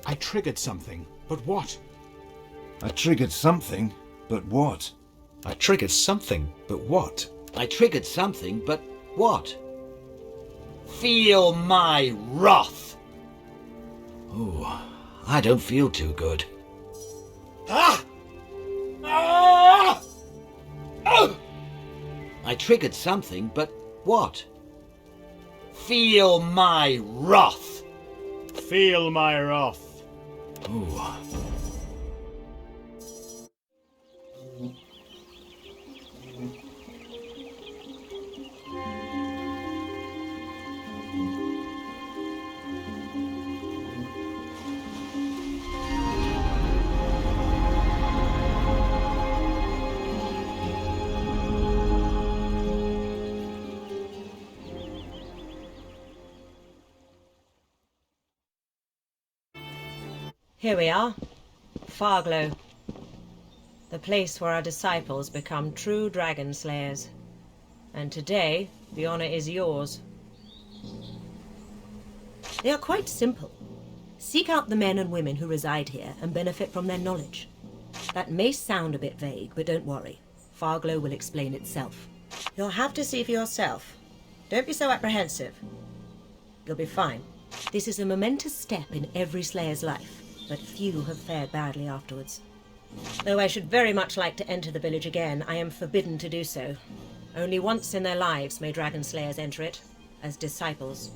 I triggered something, but what? I triggered something, but what? I triggered something, but what? I triggered something, but what? Feel my wrath! Ooh, I don't feel too good. Ah! Ah! Oh! I triggered something, but what? Feel my wrath! Feel my wrath. Ooh. Here we are, Farglow, the place where our disciples become true dragon slayers. And today, the honor is yours. They are quite simple. Seek out the men and women who reside here and benefit from their knowledge. That may sound a bit vague, but don't worry. Farglow will explain itself. You'll have to see for yourself. Don't be so apprehensive. You'll be fine. This is a momentous step in every Slayer's life, but few have fared badly afterwards. Though I should very much like to enter the village again, I am forbidden to do so. Only once in their lives may Dragon Slayers enter it, as disciples.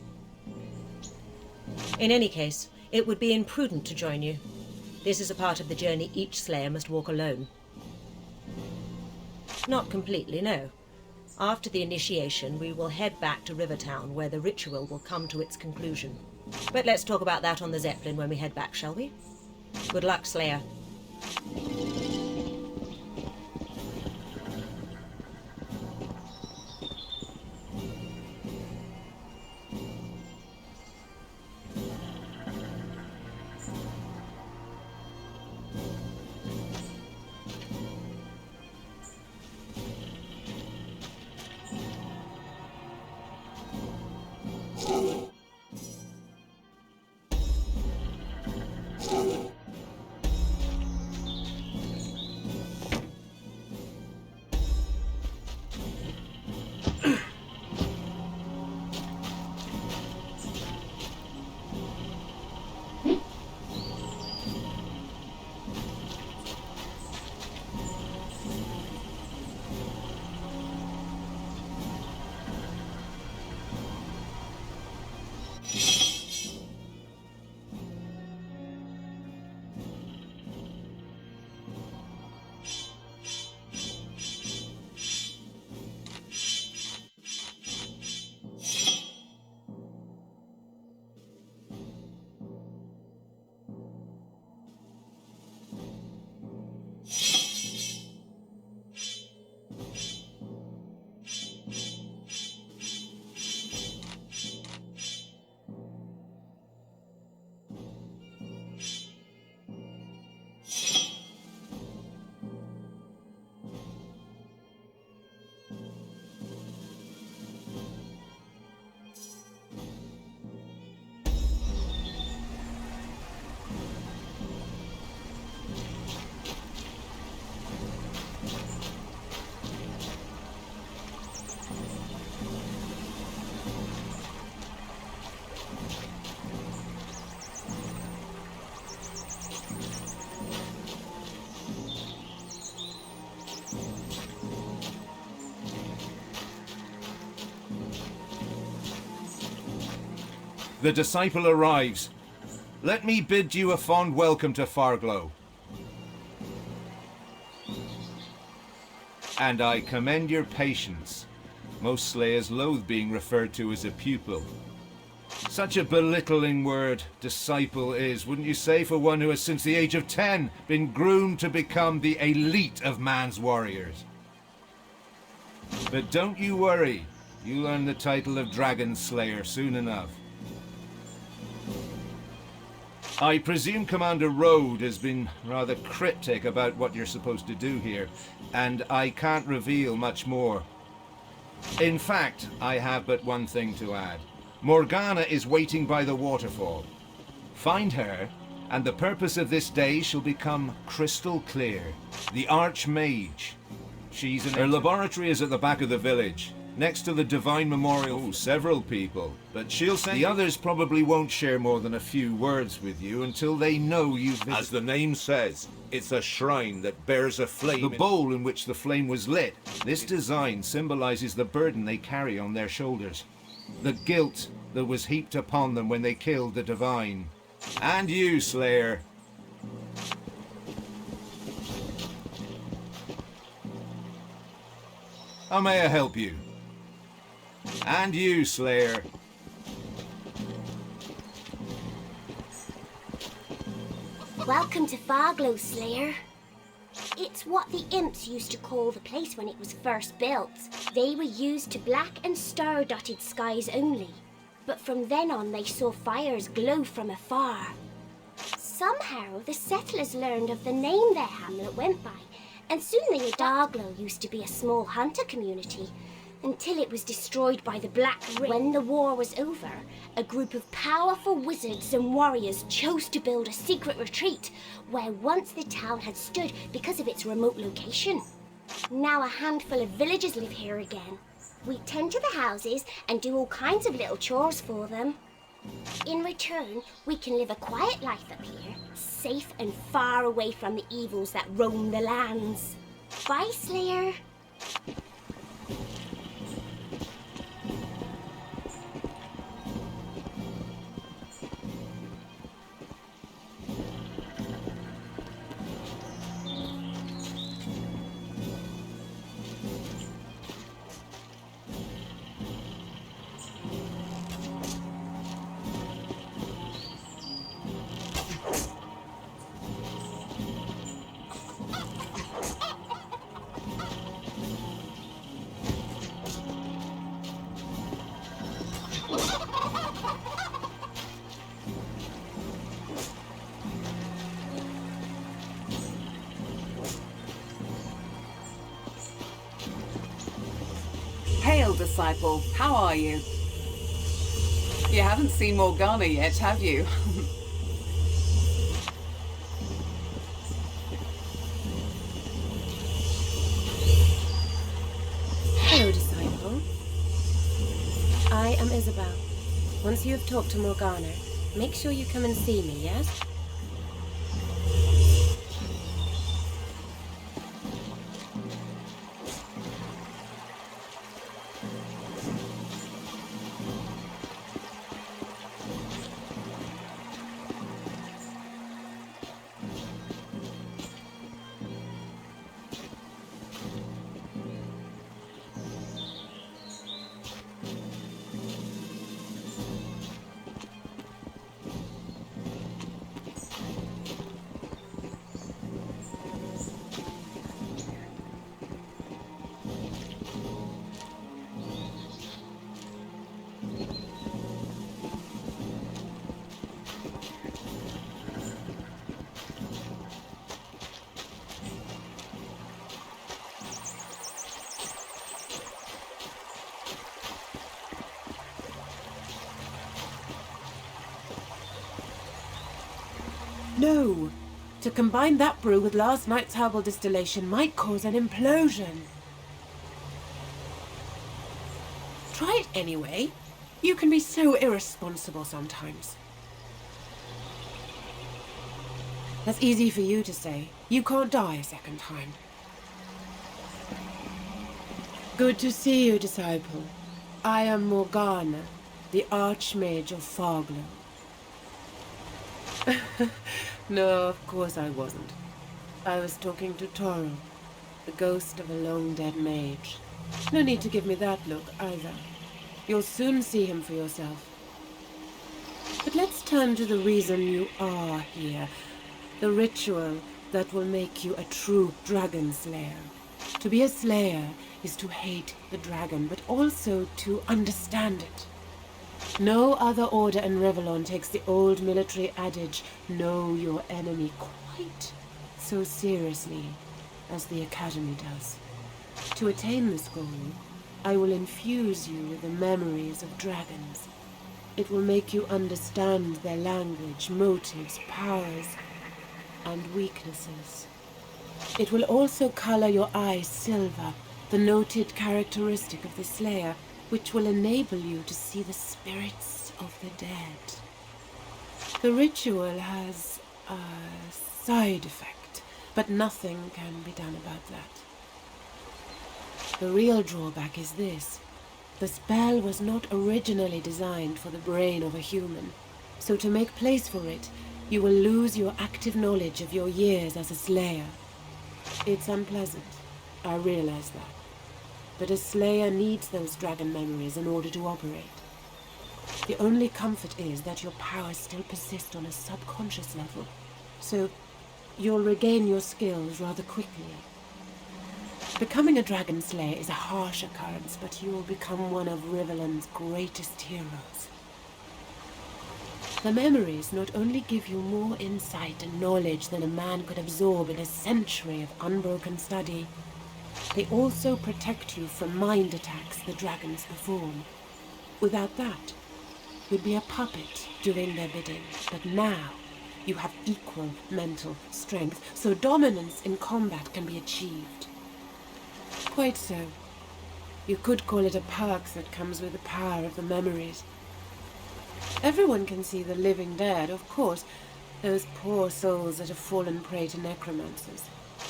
In any case, it would be imprudent to join you. This is a part of the journey each Slayer must walk alone. Not completely, no. After the initiation, we will head back to Rivertown, where the ritual will come to its conclusion. But let's talk about that on the Zeppelin when we head back, shall we? Good luck, Slayer. The disciple arrives. Let me bid you a fond welcome to Farglow. And I commend your patience. Most Slayers loathe being referred to as a pupil. Such a belittling word, disciple is, wouldn't you say, for one who has since the age of 10 been groomed to become the elite of man's warriors. But don't you worry, you'll earn the title of Dragon Slayer soon enough. I presume Commander Rode has been rather cryptic about what you're supposed to do here, and I can't reveal much more. In fact, I have but one thing to add. Morgana is waiting by the waterfall. Find her And the purpose of this day shall become crystal clear. The Archmage. Her laboratory is at the back of the village, next to the Divine Memorial. Oh, several people. But she'll say the others probably won't share more than a few words with you until they know you've visited. As the name says, it's a shrine that bears a flame. The bowl in which the flame was lit. This design symbolizes the burden they carry on their shoulders. The guilt that was heaped upon them when they killed the Divine. And you, Slayer. How may I help you? And you, Slayer. Welcome to Farglow, Slayer. It's what the imps used to call the place when it was first built. They were used to black and star-dotted skies only. But from then on they saw fires glow from afar. Somehow the settlers learned of the name their hamlet went by, and soon the Darglow used to be a small hunter community, until it was destroyed by the Black Ring. When the war was over, a group of powerful wizards and warriors chose to build a secret retreat where once the town had stood because of its remote location. Now a handful of villagers live here again. We tend to the houses and do all kinds of little chores for them. In return, we can live a quiet life up here, safe and far away from the evils that roam the lands. Bye, Slayer. Hail, disciple. How are you? You haven't seen Morgana yet, have you? Hello, disciple. I am Isabel. Once you have talked to Morgana, make sure you come and see me, yes? No! To combine that brew with last night's herbal distillation might cause an implosion. Try it anyway. You can be so irresponsible sometimes. That's easy for you to say. You can't die a second time. Good to see you, disciple. I am Morgana, the Archmage of Farglow. No, of course I wasn't. I was talking to Toro, the ghost of a long-dead mage. No need to give me that look, either. You'll soon see him for yourself. But let's turn to the reason you are here. The ritual that will make you a true dragon slayer. To be a slayer is to hate the dragon, but also to understand it. No other order in Revellon takes the old military adage, know your enemy, quite so seriously as the Academy does. To attain this goal, I will infuse you with the memories of dragons. It will make you understand their language, motives, powers, and weaknesses. It will also color your eyes silver, the noted characteristic of the Slayer, which will enable you to see the spirits of the dead. The ritual has a side effect, but nothing can be done about that. The real drawback is this. The spell was not originally designed for the brain of a human, so to make place for it, you will lose your active knowledge of your years as a Slayer. It's unpleasant, I realize that. But a Slayer needs those dragon memories in order to operate. The only comfort is that your powers still persist on a subconscious level, so you'll regain your skills rather quickly. Becoming a Dragon Slayer is a harsh occurrence, but you will become one of Riverland's greatest heroes. The memories not only give you more insight and knowledge than a man could absorb in a century of unbroken study, they also protect you from mind attacks the dragons perform. Without that, you'd be a puppet doing their bidding, but now you have equal mental strength, so dominance in combat can be achieved. Quite so. You could call it a perk that comes with the power of the memories. Everyone can see the living dead, of course, those poor souls that have fallen prey to necromancers.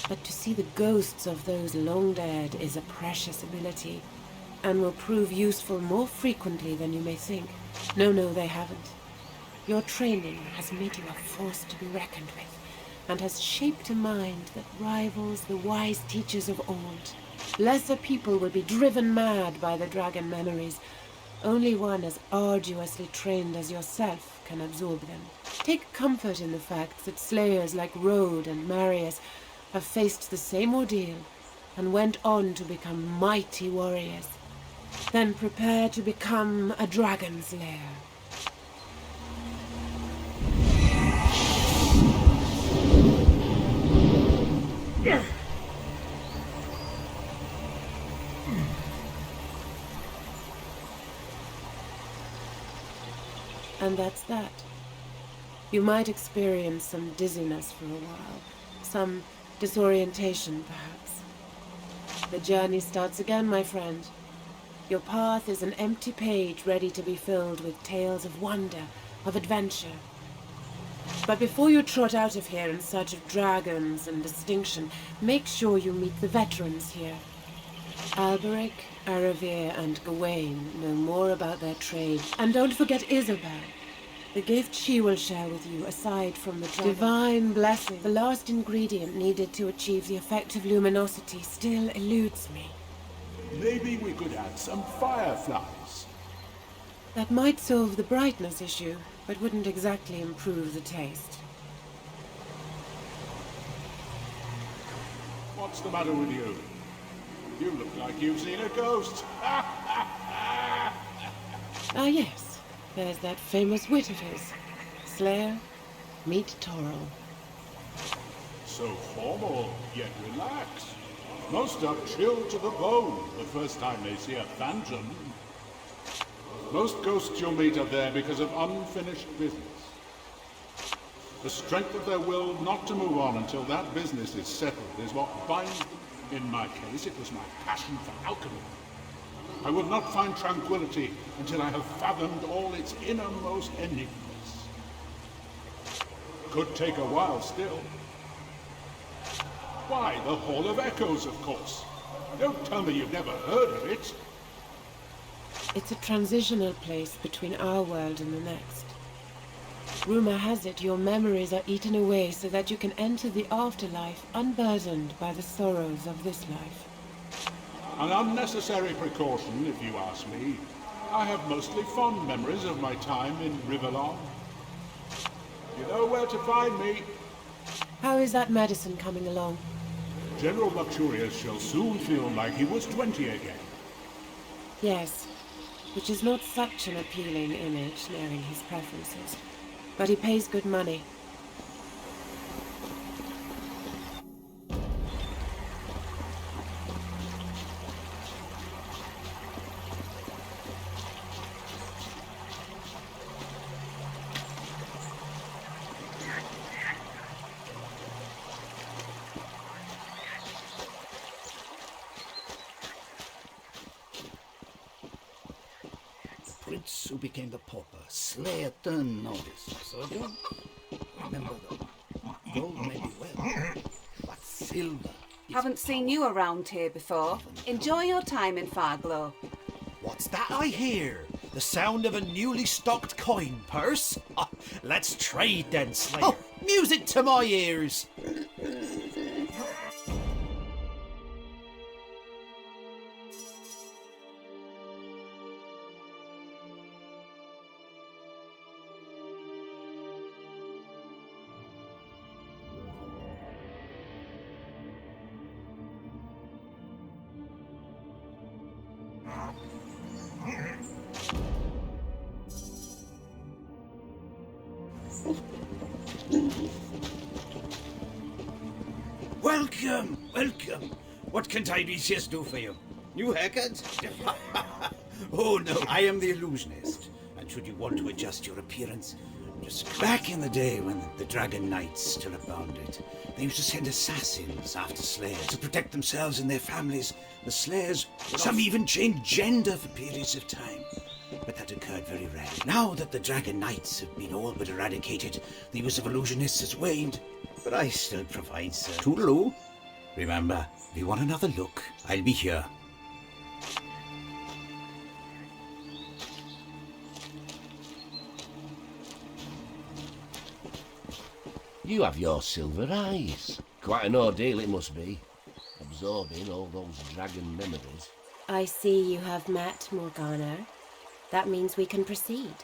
But to see the ghosts of those long dead is a precious ability, and will prove useful more frequently than you may think. No, they haven't. Your training has made you a force to be reckoned with, and has shaped a mind that rivals the wise teachers of old. Lesser people will be driven mad by the dragon memories. Only one as arduously trained as yourself can absorb them. Take comfort in the fact that slayers like Rode and Marius have faced the same ordeal and went on to become mighty warriors. Then prepare to become a dragon slayer. And that's that. You might experience some dizziness for a while, some disorientation perhaps. The journey starts again, my friend. Your path is an empty page ready to be filled with tales of wonder, of adventure. But before you trot out of here in search of dragons and distinction, make sure you meet the veterans here. Alberic, Aravir, and Gawain know more about their trade. And don't forget Isabel. The gift she will share with you, aside from the divine blessing, the last ingredient needed to achieve the effect of luminosity, still eludes me. Maybe we could add some fireflies. That might solve the brightness issue, but wouldn't exactly improve the taste. What's the matter with you? You look like you've seen a ghost. Ah, yes. There's that famous wit of his. Slayer, meet Toril. So formal, yet relaxed. Most are chilled to the bone the first time they see a phantom. Most ghosts you'll meet are there because of unfinished business. The strength of their will not to move on until that business is settled is what binds them. In my case, it was my passion for alchemy. I would not find tranquility until I have fathomed all its innermost enigmas. Could take a while still. Why, the Hall of Echoes, of course. Don't tell me you've never heard of it. It's a transitional place between our world and the next. Rumor has it your memories are eaten away so that you can enter the afterlife unburdened by the sorrows of this life. An unnecessary precaution, if you ask me. I have mostly fond memories of my time in Riverland. You know where to find me. How is that medicine coming along? General Luxurious shall soon feel like he was 20 again. Yes, which is not such an appealing image, knowing his preferences. But he pays good money. prince who became the pauper, slayer turned novice. So don't remember though, gold may be well, but silver. Haven't seen you around here before. Enjoy your time in Farglow. What's that I hear? The sound of a newly stocked coin purse? Let's trade then, Slayer. Oh, music to my ears! Welcome, welcome. What can Tiresias do for you? New haircut? Oh no, I am the illusionist. And should you want to adjust your appearance, just back in the day when the Dragon Knights still abounded, they used to send assassins after slayers to protect themselves and their families. The slayers, some even changed gender for periods of time. But that occurred very rarely. Now that the Dragon Knights have been all but eradicated, the use of illusionists has waned. But I still provide, sir. Toodaloo. Remember, if you want another look, I'll be here. You have your silver eyes. Quite an ordeal it must be, absorbing all those dragon memories. I see you have met Morgana. That means we can proceed.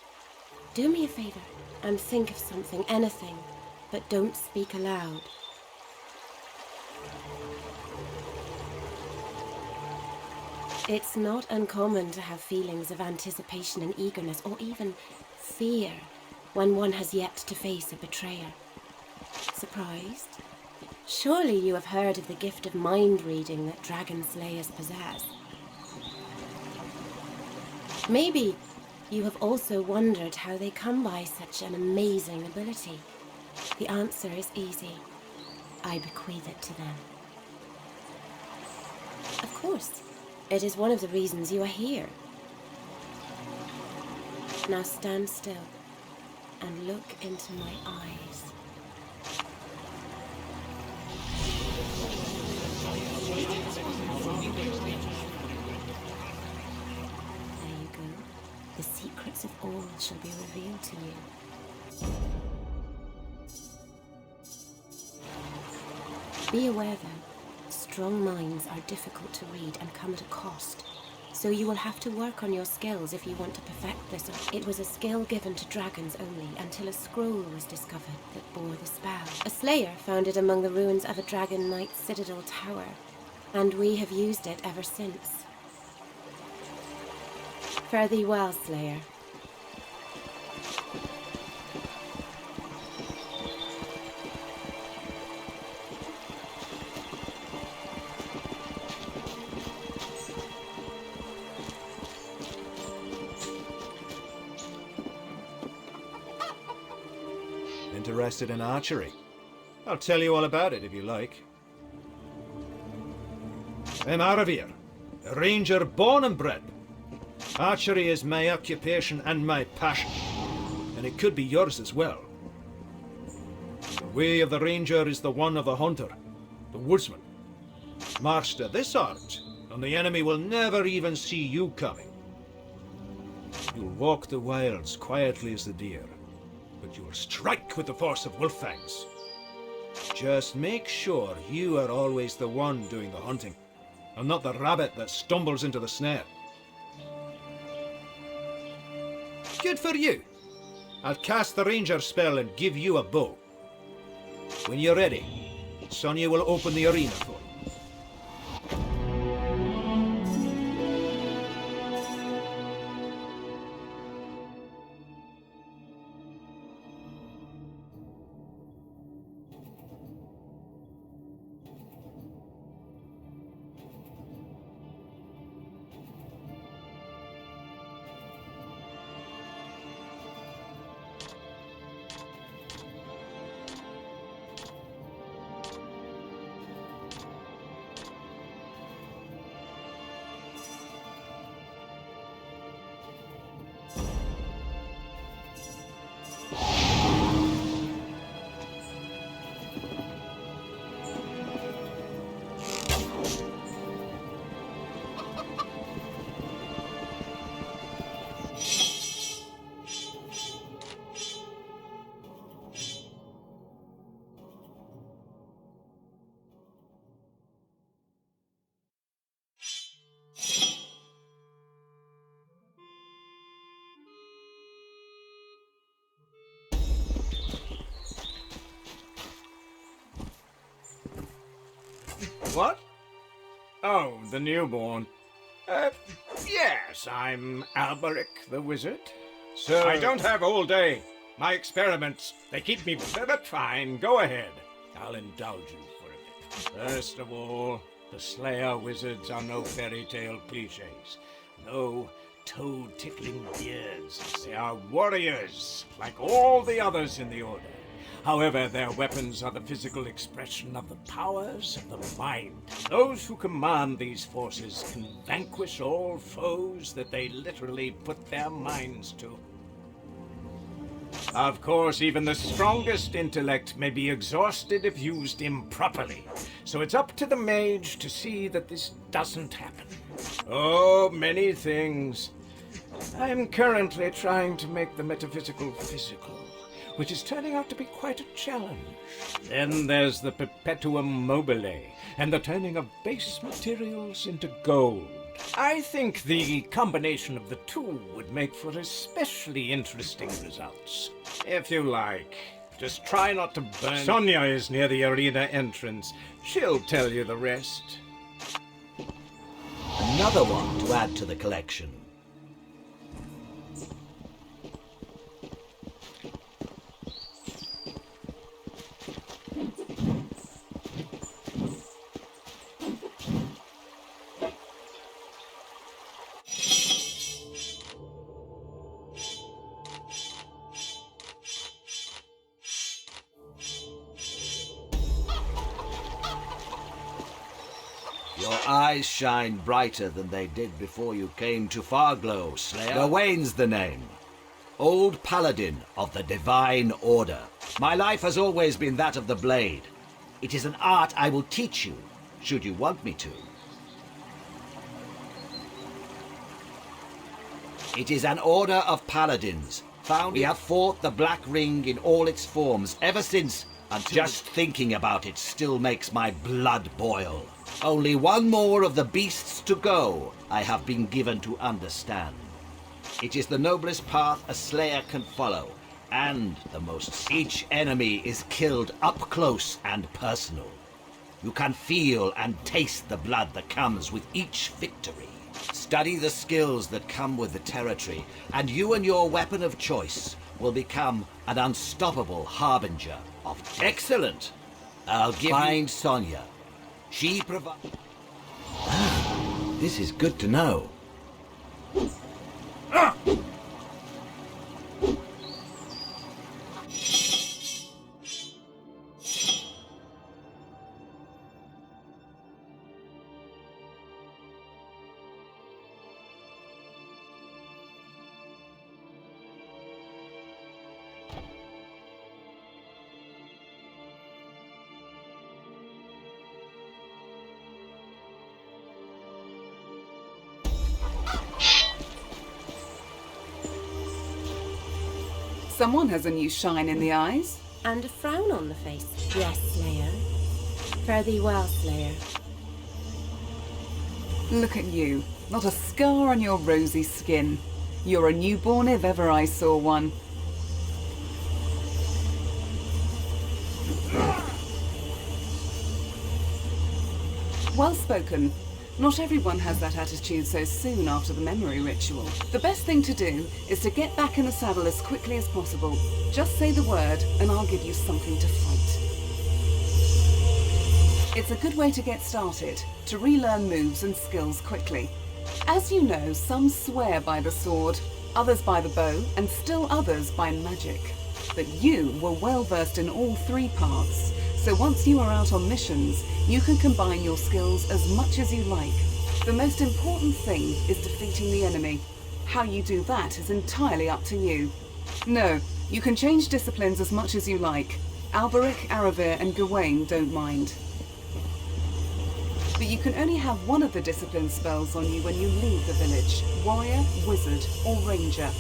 Do me a favor and think of something, anything, but don't speak aloud. It's not uncommon to have feelings of anticipation and eagerness, or even fear, when one has yet to face a betrayer. Surprised? Surely you have heard of the gift of mind reading that dragon slayers possess. Maybe you have also wondered how they come by such an amazing ability. The answer is easy. I bequeath it to them. Of course, it is one of the reasons you are here. Now stand still and look into my eyes. There you go. The secrets of all shall be revealed to you. Be aware, though, strong minds are difficult to read and come at a cost. So you will have to work on your skills if you want to perfect this. It was a skill given to dragons only until a scroll was discovered that bore the spell. A slayer found it among the ruins of a dragon knight's citadel tower, and we have used it ever since. Fare thee well, Slayer. Interested in archery? I'll tell you all about it if you like. I'm Aravir, a ranger born and bred. Archery is my occupation and my passion, and it could be yours as well. The way of the ranger is the one of the hunter, the woodsman. Master this art, and the enemy will never even see you coming. You'll walk the wilds quietly as the deer, but you will strike with the force of wolf fangs. Just make sure you are always the one doing the hunting, and not the rabbit that stumbles into the snare. Good for you. I'll cast the ranger spell and give you a bow. When you're ready, Sonia will open the arena for you. What? Oh, the newborn. Yes, I'm Alberic the Wizard. Sir... I don't have all day. My experiments, they keep me... But fine, go ahead. I'll indulge you for a bit. First of all, the Slayer wizards are no fairy tale cliches. No toe-tickling beards. They are warriors, like all the others in the Order. However, their weapons are the physical expression of the powers of the mind. Those who command these forces can vanquish all foes that they literally put their minds to. Of course, even the strongest intellect may be exhausted if used improperly, so it's up to the mage to see that this doesn't happen. Oh, many things. I'm currently trying to make the metaphysical physical, which is turning out to be quite a challenge. Then there's the perpetuum mobile, and the turning of base materials into gold. I think the combination of the two would make for especially interesting results. If you like, just try not to burn... Sonia is near the arena entrance. She'll tell you the rest. Another one to add to the collection. Your eyes shine brighter than they did before you came to Farglow, Slayer. Gawain's the name. Old Paladin of the Divine Order. My life has always been that of the blade. It is an art I will teach you, should you want me to. It is an order of paladins. We have fought the Black Ring in all its forms ever since, and just thinking about it still makes my blood boil. Only one more of the beasts to go, I have been given to understand. It is the noblest path a slayer can follow, and the most. Each enemy is killed up close and personal. You can feel and taste the blood that comes with each victory. Study the skills that come with the territory, and you and your weapon of choice will become an unstoppable harbinger of death. Excellent! I'll find Sonia. She provides... This is good to know. Someone has a new shine in the eyes. And a frown on the face. Yes, Slayer. Fare thee well, Slayer. Look at you. Not a scar on your rosy skin. You're a newborn if ever I saw one. Well spoken. Not everyone has that attitude so soon after the memory ritual. The best thing to do is to get back in the saddle as quickly as possible. Just say the word and I'll give you something to fight. It's a good way to get started, to relearn moves and skills quickly. As you know, some swear by the sword, others by the bow, and still others by magic. But you were well versed in all three paths. So once you are out on missions, you can combine your skills as much as you like. The most important thing is defeating the enemy. How you do that is entirely up to you. No, you can change disciplines as much as you like. Alberic, Aravir and Gawain don't mind. But you can only have one of the discipline spells on you when you leave the village. Warrior, Wizard or Ranger.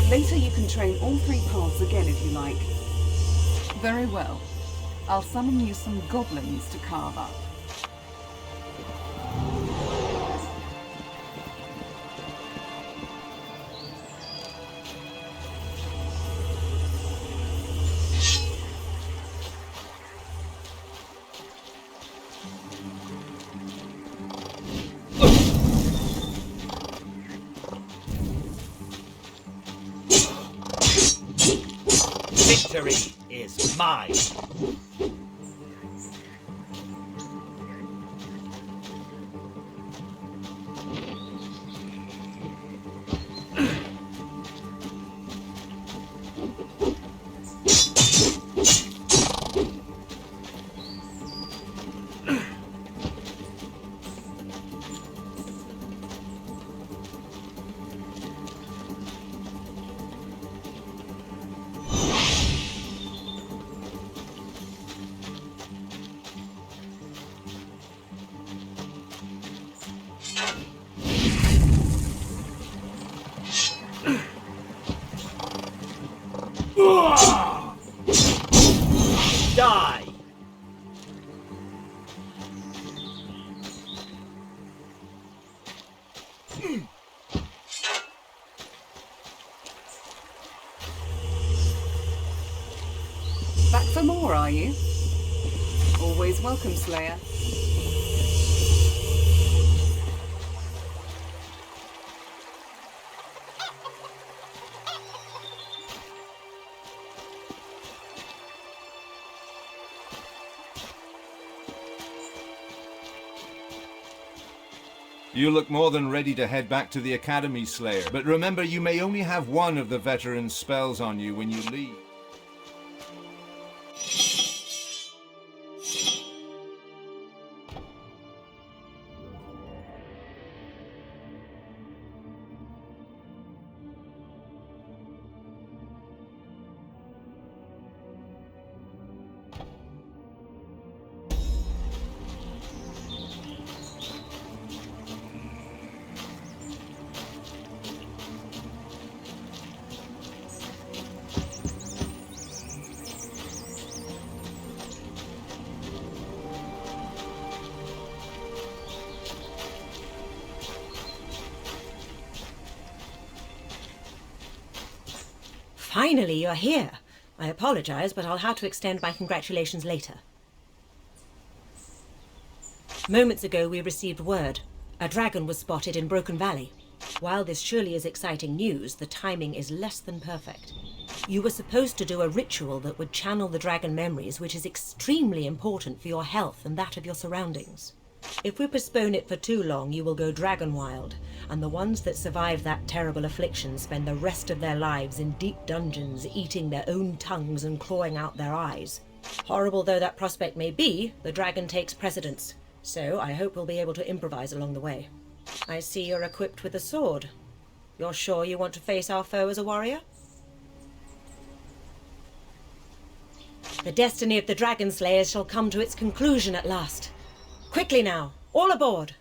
Later you can train all three paths again if you like. Very well. I'll summon you some goblins to carve up. victory is mine. Die! Back for more, are you? Always welcome, Slayer. You look more than ready to head back to the Academy, Slayer. But remember, you may only have one of the veteran's spells on you when you leave. Finally, you're here. I apologize, but I'll have to extend my congratulations later. Moments ago, we received word. A dragon was spotted in Broken Valley. While this surely is exciting news, the timing is less than perfect. You were supposed to do a ritual that would channel the dragon memories, which is extremely important for your health and that of your surroundings. If we postpone it for too long, you will go dragon wild, and the ones that survive that terrible affliction spend the rest of their lives in deep dungeons, eating their own tongues and clawing out their eyes. Horrible though that prospect may be, the dragon takes precedence, so I hope we'll be able to improvise along the way. I see you're equipped with a sword. You're sure you want to face our foe as a warrior? The destiny of the Dragon Slayers shall come to its conclusion at last. Quickly now, all aboard!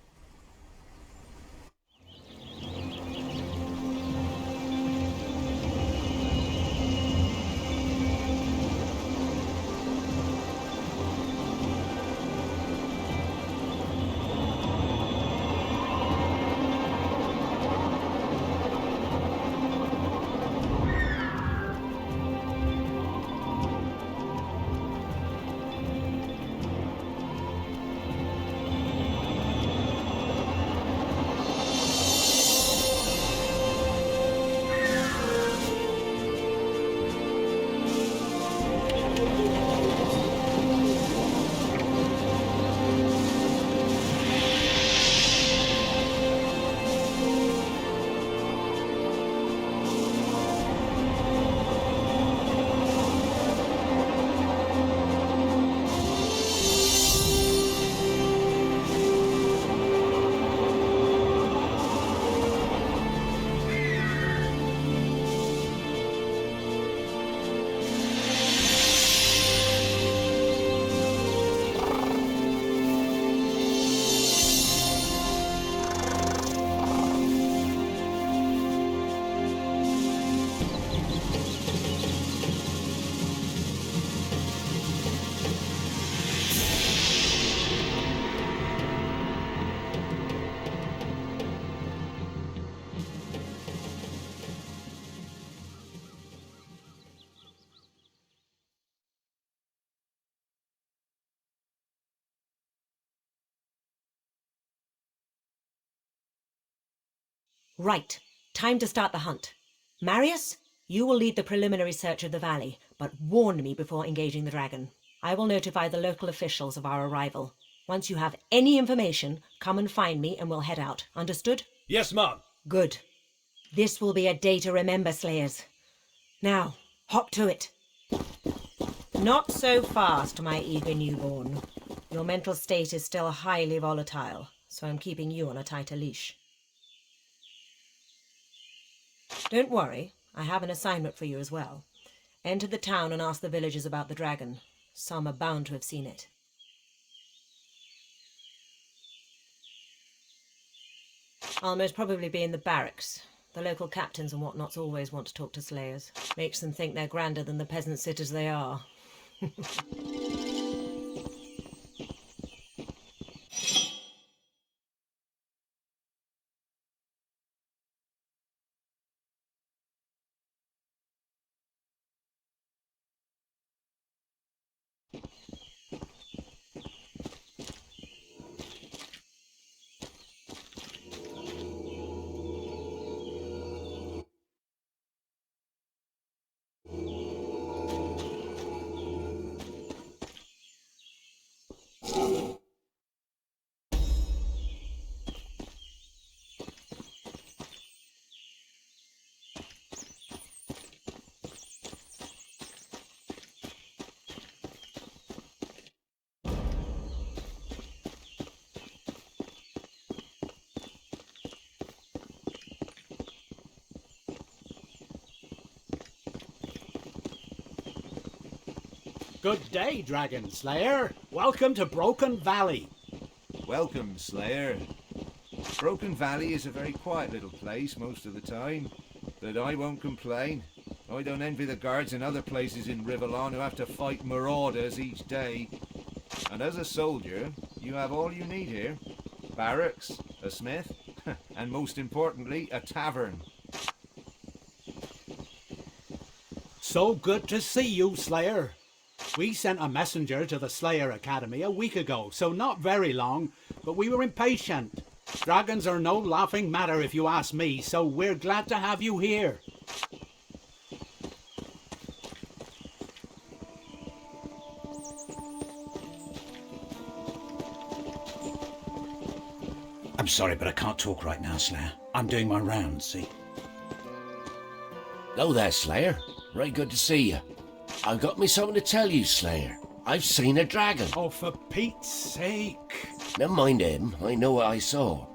Right, time to start the hunt. Marius, you will lead the preliminary search of the valley, but warn me before engaging the dragon. I will notify the local officials of our arrival. Once you have any information, come and find me and we'll head out. Understood? Yes, Mum. Good. This will be a day to remember, Slayers. Now, hop to it. Not so fast, my eager newborn. Your mental state is still highly volatile, so I'm keeping you on a tighter leash. Don't worry, I have an assignment for you as well. Enter the town and ask the villagers about the dragon. Some are bound to have seen it. I'll most probably be in the barracks. The local captains and whatnots always want to talk to Slayers. Makes them think they're grander than the peasant sitters they are. Good day, Dragon Slayer. Welcome to Broken Valley. Welcome, Slayer. Broken Valley is a very quiet little place most of the time, but I won't complain. I don't envy the guards in other places in Rivellon who have to fight marauders each day. And as a soldier, you have all you need here. Barracks, a smith, and most importantly, a tavern. So good to see you, Slayer. We sent a messenger to the Slayer Academy a week ago, so not very long, but we were impatient. Dragons are no laughing matter if you ask me, so we're glad to have you here. I'm sorry, but I can't talk right now, Slayer. I'm doing my rounds, see? Hello there, Slayer. Right good to see you. I've got me something to tell you, Slayer. I've seen a dragon. Oh, for Pete's sake. Never mind him. I know what I saw.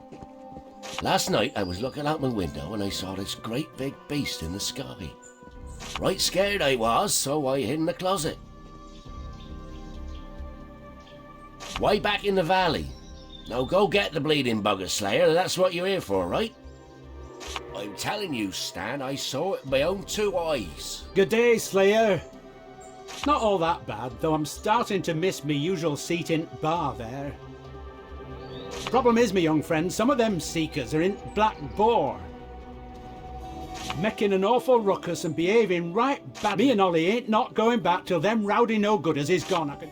Last night I was looking out my window and I saw this great big beast in the sky. Right scared I was, so I hid in the closet. Way back in the valley. Now go get the bleeding bugger, Slayer. That's what you're here for, right? I'm telling you, Stan, I saw it with my own two eyes. Good day, Slayer. Not all that bad, though I'm starting to miss me usual seat in bar there. Problem is, me young friend, some of them seekers are in Black Boar. Making an awful ruckus and behaving right bad. Me and Ollie ain't not going back till them rowdy no-gooders is gone. I can...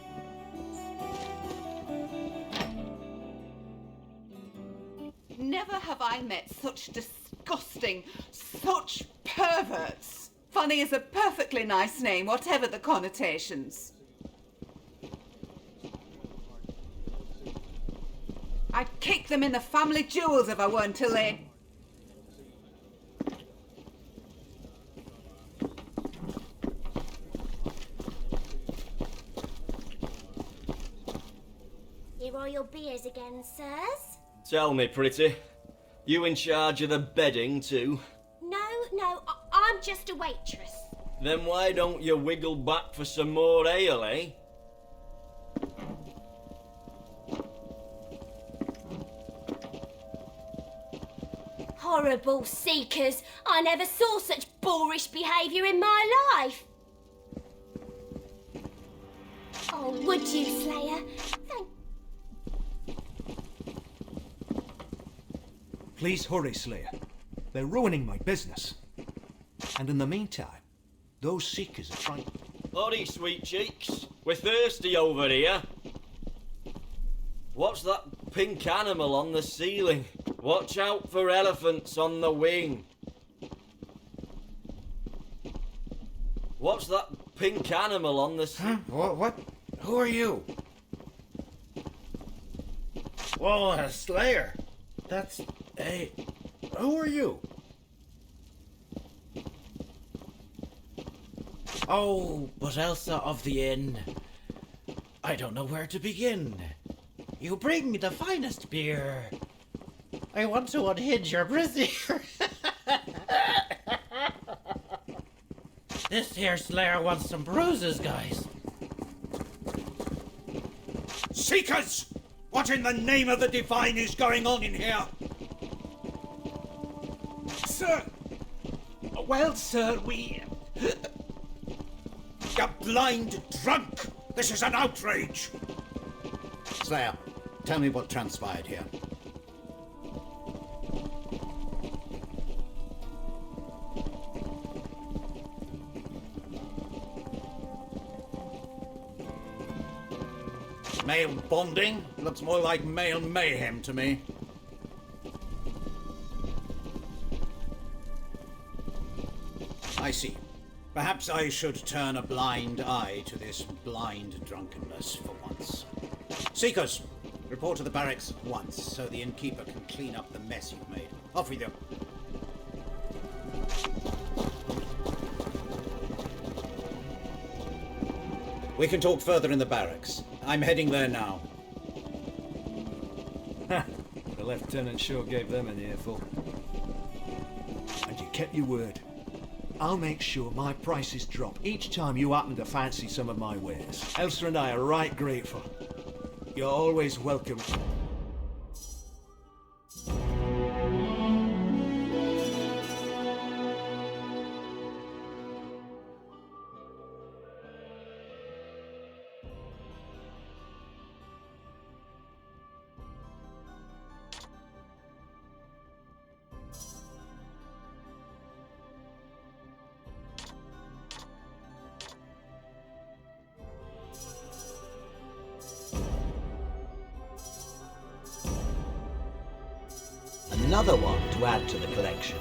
Never have I met such disgusting, such perverts. Funny is a perfectly nice name, whatever the connotations. I'd kick them in the family jewels if I weren't too late. Here are your beers again, sirs. Tell me, pretty, you in charge of the bedding too? No, I'm just a waitress. Then why don't you wiggle back for some more ale, eh? Horrible seekers! I never saw such boorish behaviour in my life. Oh, would you, Slayer? Thank... Please hurry, Slayer. They're ruining my business. And in the meantime, those seekers are trying... Howdy, sweet cheeks. We're thirsty over here. What's that pink animal on the ceiling? Watch out for elephants on the wing. What's that pink animal on the... What? Who are you? Whoa, a Slayer. That's... Hey, who are you? Oh, but Elsa of the Inn. I don't know where to begin. You bring the finest beer. I want to unhinge your brazier. This here Slayer wants some bruises, guys. Seekers! What in the name of the divine is going on in here? Sir! Well, sir, we... You blind drunk! This is an outrage! Slayer, tell me what transpired here. Male bonding? Looks more like male mayhem to me. I see. Perhaps I should turn a blind eye to this blind drunkenness for once. Seekers, report to the barracks at once, so the innkeeper can clean up the mess you've made. Off with you. We can talk further in the barracks. I'm heading there now. The lieutenant sure gave them an earful. And you kept your word. I'll make sure my prices drop each time you happen to fancy some of my wares. Elsa and I are right grateful. You're always welcome. Another one to add to the collection.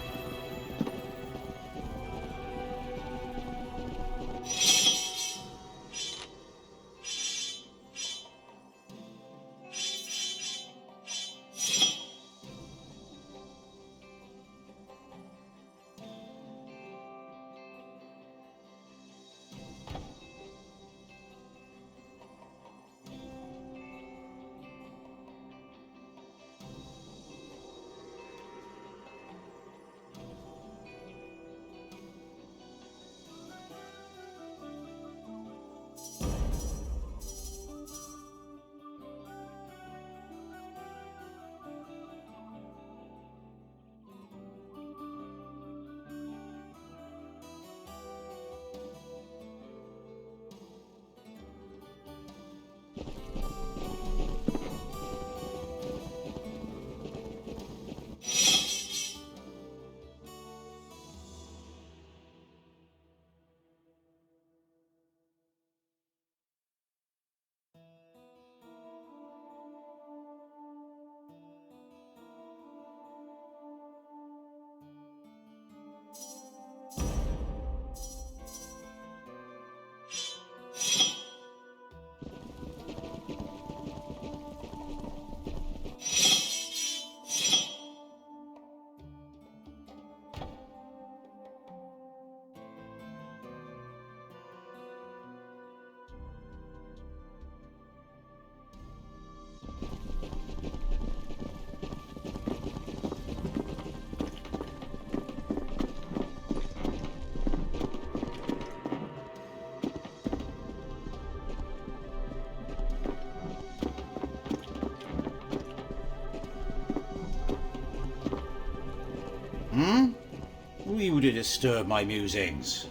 Who are you to disturb my musings?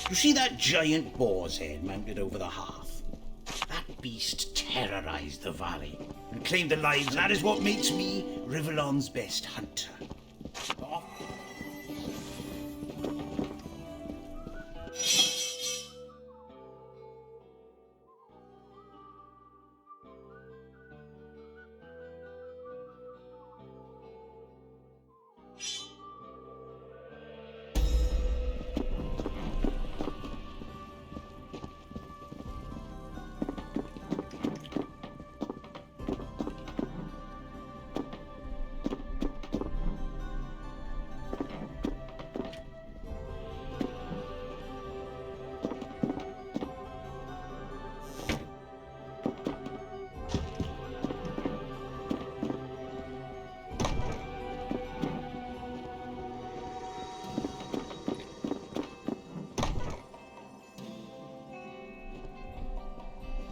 You see that giant boar's head mounted over the hearth? That beast terrorized the valley and claimed the lives, and that is what makes me Rivellon's best hunter.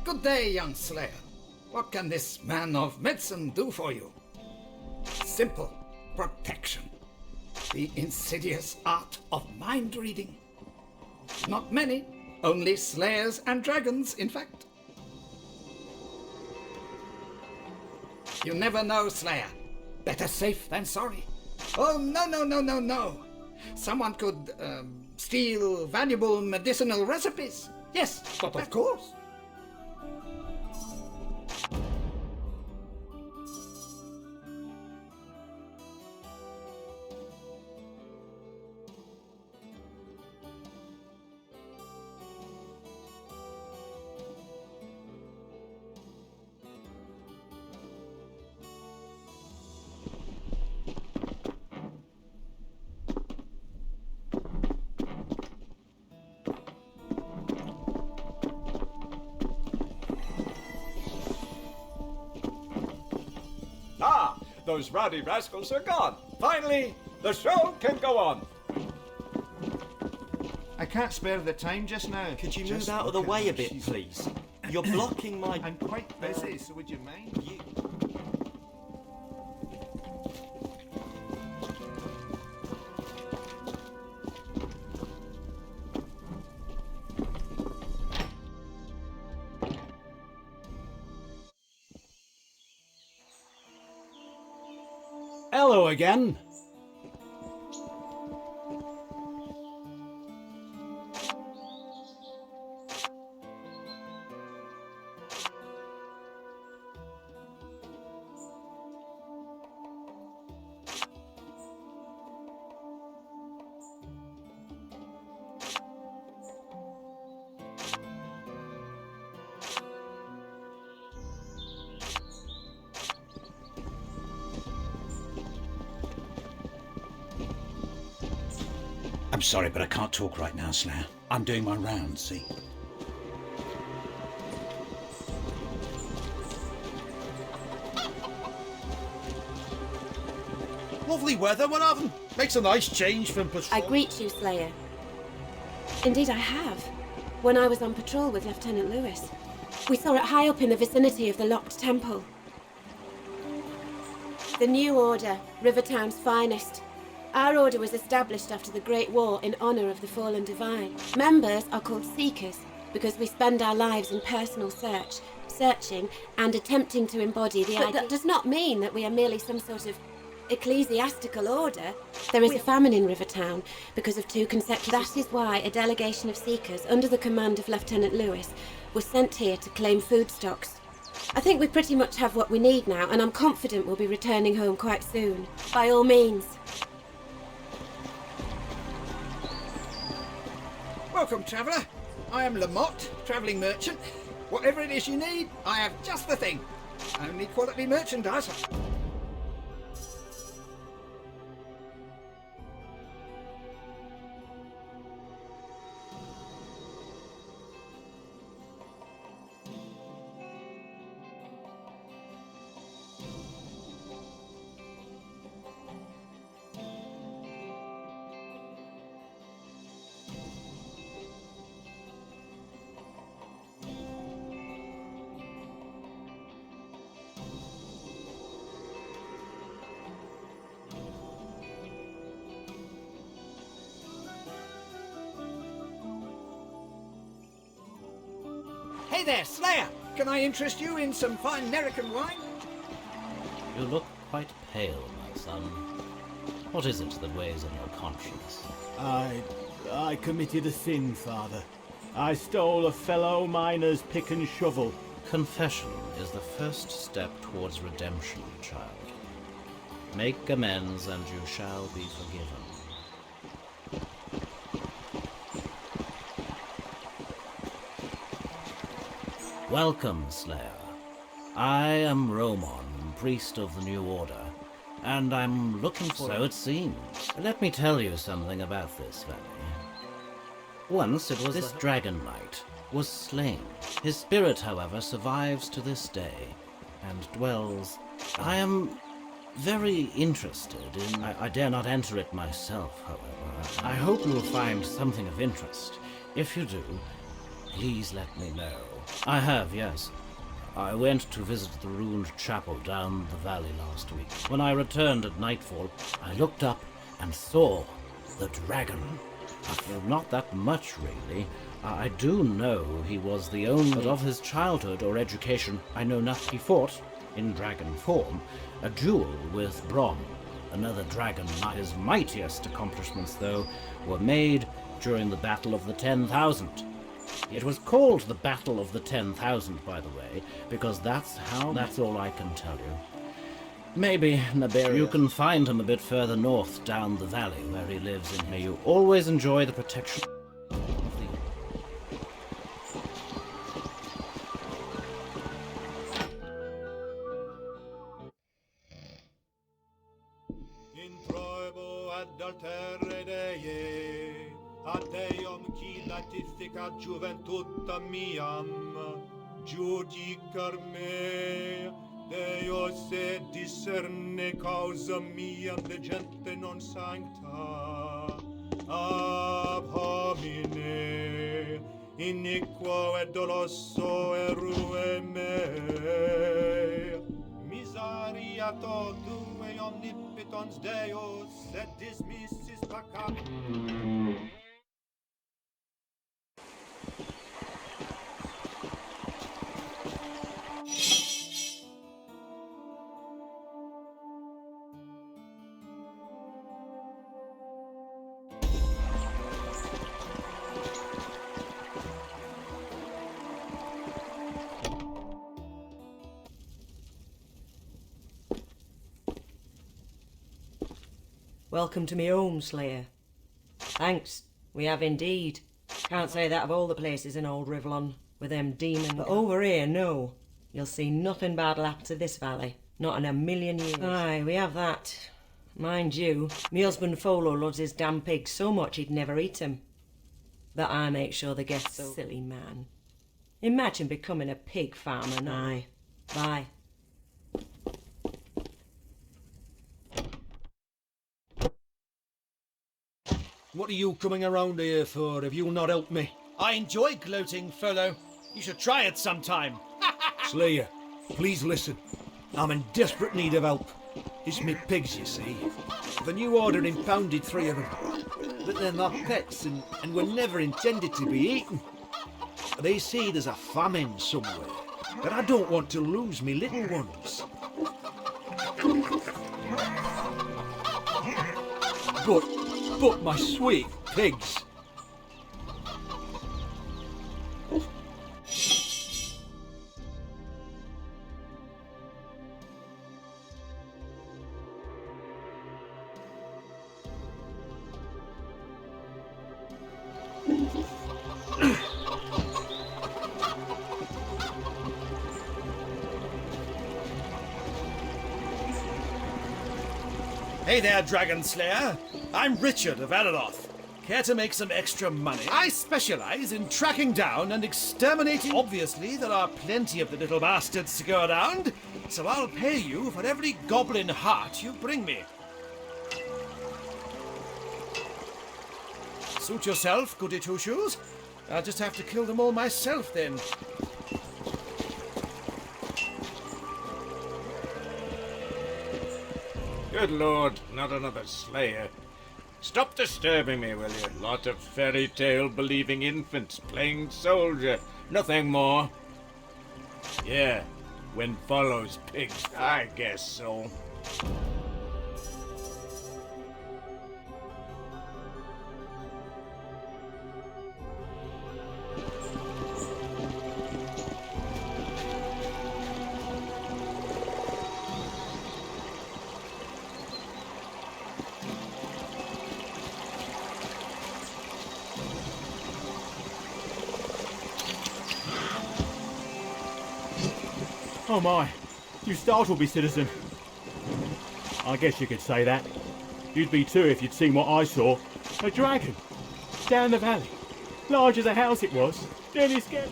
Good day, young Slayer. What can this man of medicine do for you? Simple. Protection. The insidious art of mind reading. Not many. Only slayers and dragons, in fact. You never know, Slayer. Better safe than sorry. Oh, no. Someone could steal valuable medicinal recipes. Yes, but of course. Ah, those rowdy rascals are gone. Finally, the show can go on. I can't spare the time just now. Could you Just move out of the look at way her. a bit, She's- please? You're blocking my... I'm quite busy, so would you mind? Hello again. I'm sorry, but I can't talk right now, Slayer. I'm doing my rounds, see? Lovely weather, one of them. Makes a nice change from patrol. I greet you, Slayer. Indeed, I have. When I was on patrol with Lieutenant Lewis. We saw it high up in the vicinity of the locked temple. The New Order, Rivertown's finest. Our order was established after the Great War in honor of the fallen divine. Members are called Seekers because we spend our lives in personal searching and attempting to embody the idea. But that does not mean that we are merely some sort of ecclesiastical order. There is a famine in Rivertown because of 2 consecutive... That is why a delegation of Seekers under the command of Lieutenant Lewis was sent here to claim food stocks. I think we pretty much have what we need now, and I'm confident we'll be returning home quite soon. By all means. Welcome, traveller. I am Lamotte, travelling merchant. Whatever it is you need, I have just the thing. Only quality merchandise. Hey there, Slayer! Can I interest you in some fine American wine? You look quite pale, my son. What is it that weighs on your conscience? I committed a sin, Father. I stole a fellow miner's pick and shovel. Confession is the first step towards redemption, child. Make amends and you shall be forgiven. Welcome, Slayer. I am Romon, priest of the New Order, and I'm looking for... So it seems. Let me tell you something about this valley. Once it was this dragon knight was slain. His spirit, however, survives to this day, and dwells... I am very interested in... I dare not enter it myself, however. I hope you will find something of interest. If you do, please let me know. I have, yes. I went to visit the ruined chapel down the valley last week. When I returned at nightfall, I looked up and saw the dragon. Well, not that much, really. I do know he was the only, but of his childhood or education, I know nothing. He fought, in dragon form, a duel with Brom, another dragon. His mightiest accomplishments, though, were made during the Battle of the 10,000. It was called the Battle of the 10,000, by the way, because that's all I can tell you. Maybe Naberia. You can find him a bit further north, down the valley, where he lives in. May you always enjoy the protection of the... In proebo ad altere Dei, ad Deum qui latifica juventutta miam, judicar me, Deo se discerne causa miam de gente non sancta, ab homine, iniquo et doloso erue me, miseria tu e omnipotens Deus, et dismissis peccam. Welcome to me home, Slayer. Thanks, we have indeed. Can't say that of all the places in old Rivlon, with them demons. But over here, no. You'll see nothing bad'll happen to this valley. Not in a million years. Aye, we have that. Mind you, me husband Folo loves his damn pigs so much he'd never eat 'em. But I make sure they get so... Silly man. Imagine becoming a pig farmer now. Aye. Bye. What are you coming around here for if you'll not help me? I enjoy gloating, fellow. You should try it sometime. Slayer, please listen. I'm in desperate need of help. It's me pigs, you see. The new order impounded 3 of them. But they're not pets and were never intended to be eaten. They say there's a famine somewhere, but I don't want to lose me little ones. But my sweet pigs. Hey there, Dragon Slayer. I'm Richard of Aeroth. Care to make some extra money? I specialize in tracking down and exterminating... Obviously, there are plenty of the little bastards to go around, so I'll pay you for every goblin heart you bring me. Suit yourself, goody two-shoes. I'll just have to kill them all myself, then. Good lord, not another slayer. Stop disturbing me, will you? Lot of fairy tale believing infants playing soldier. Nothing more. Yeah, when follows pigs, I guess so. Oh my, you startled me, citizen. I guess you could say that. You'd be too if you'd seen what I saw. A dragon. Down the valley. Large as a house it was. Nearly scared.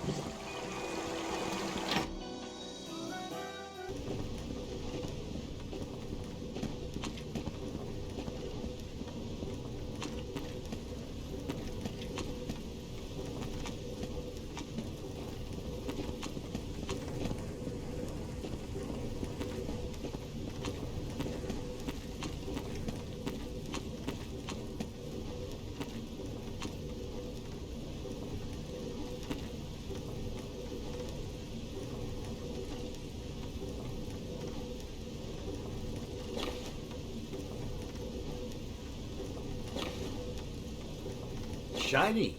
shiny.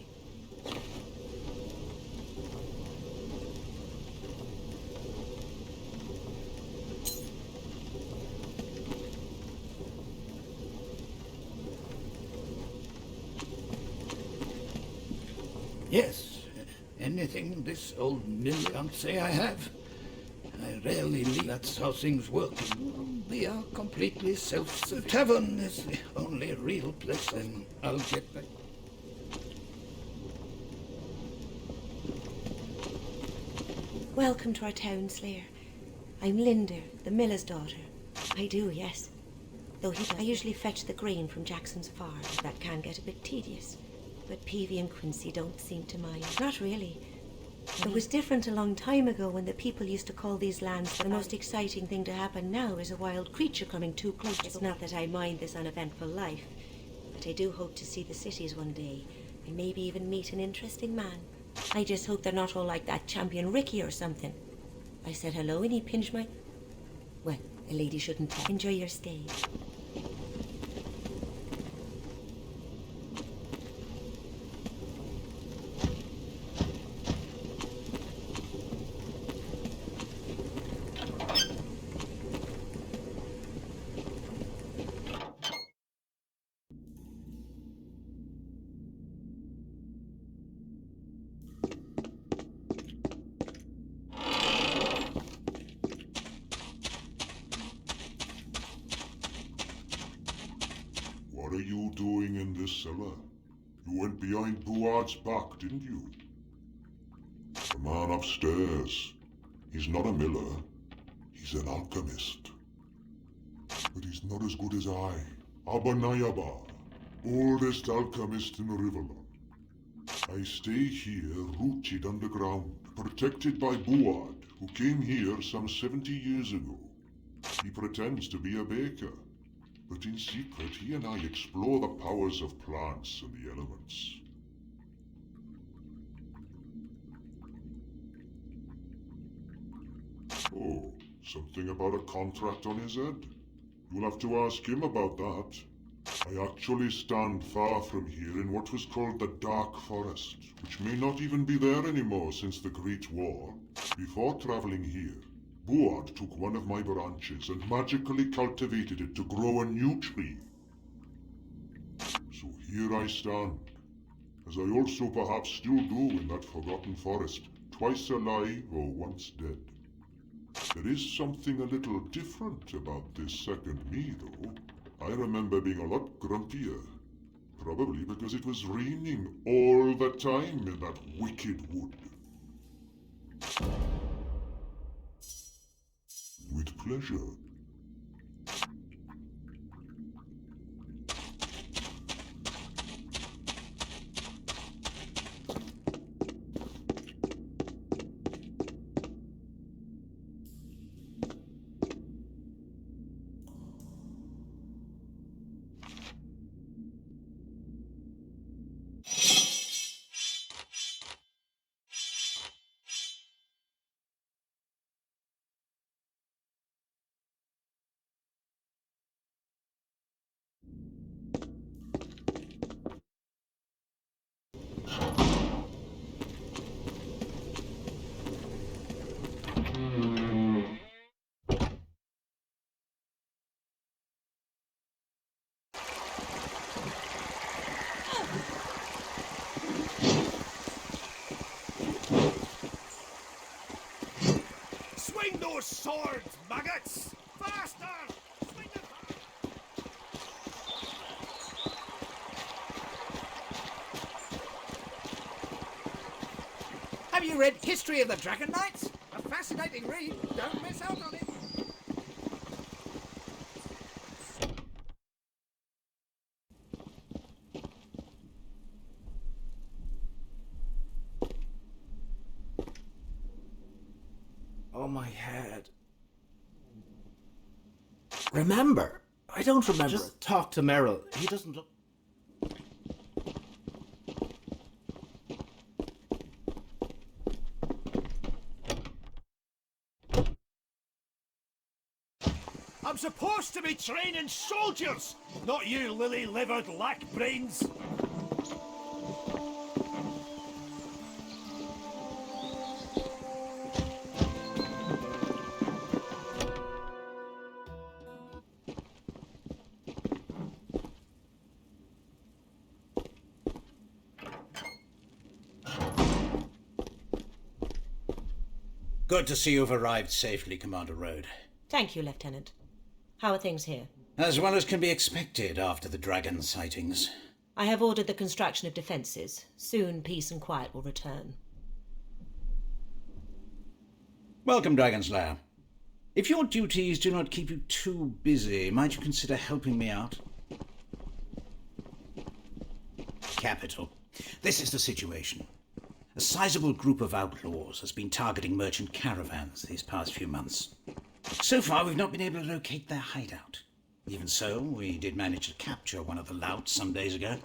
Yes, anything this old mill can't say I have. I rarely leave. That's how things work. We are completely self-sufficient. The tavern is the only real place, and I'll get back. Welcome to our town, Slayer. I'm Linda, the miller's daughter. I do, yes. Though I usually fetch the grain from Jackson's farm. That can get a bit tedious. But Peavy and Quincy don't seem to mind. Not really. It was different a long time ago when the people used to call these lands. The most exciting thing to happen now is a wild creature coming too close. It's not that I mind this uneventful life, but I do hope to see the cities one day, and maybe even meet an interesting man. I just hope they're not all like that champion Ricky or something. I said hello and he pinched my... Well, a lady shouldn't tell. Enjoy your stay. What are you doing in this cellar? You went behind Buard's back, didn't you? The man upstairs. He's not a miller. He's an alchemist. But he's not as good as I. Abanayabar, oldest alchemist in Riverlon. I stay here rooted underground, protected by Buard, who came here some 70 years ago. He pretends to be a baker, but in secret he and I explore the powers of plants and the elements. Oh, something about a contract on his head? You'll have to ask him about that. I actually stand far from here in what was called the Dark Forest, which may not even be there anymore since the Great War. Before traveling here, Buard took one of my branches and magically cultivated it to grow a new tree. So here I stand, as I also perhaps still do in that forgotten forest, twice alive or once dead. There is something a little different about this second me, though. I remember being a lot grumpier, probably because it was raining all the time in that wicked wood. With pleasure. Swing those swords, maggots! Faster! Swing them hard! Have you read History of the Dragon Knights? A fascinating read. Don't miss out on it. Oh, my head. Remember? I don't remember. Just talk to Merrill. He doesn't look... I'm supposed to be training soldiers, not you lily-livered lack brains. Good to see you've arrived safely, Commander Road. Thank you, Lieutenant. How are things here? As well as can be expected after the dragon sightings. I have ordered the construction of defences. Soon peace and quiet will return. Welcome, Dragonslayer. If your duties do not keep you too busy, might you consider helping me out? Capital. This is the situation. A sizable group of outlaws has been targeting merchant caravans these past few months. So far, we've not been able to locate their hideout. Even so, we did manage to capture one of the louts some days ago.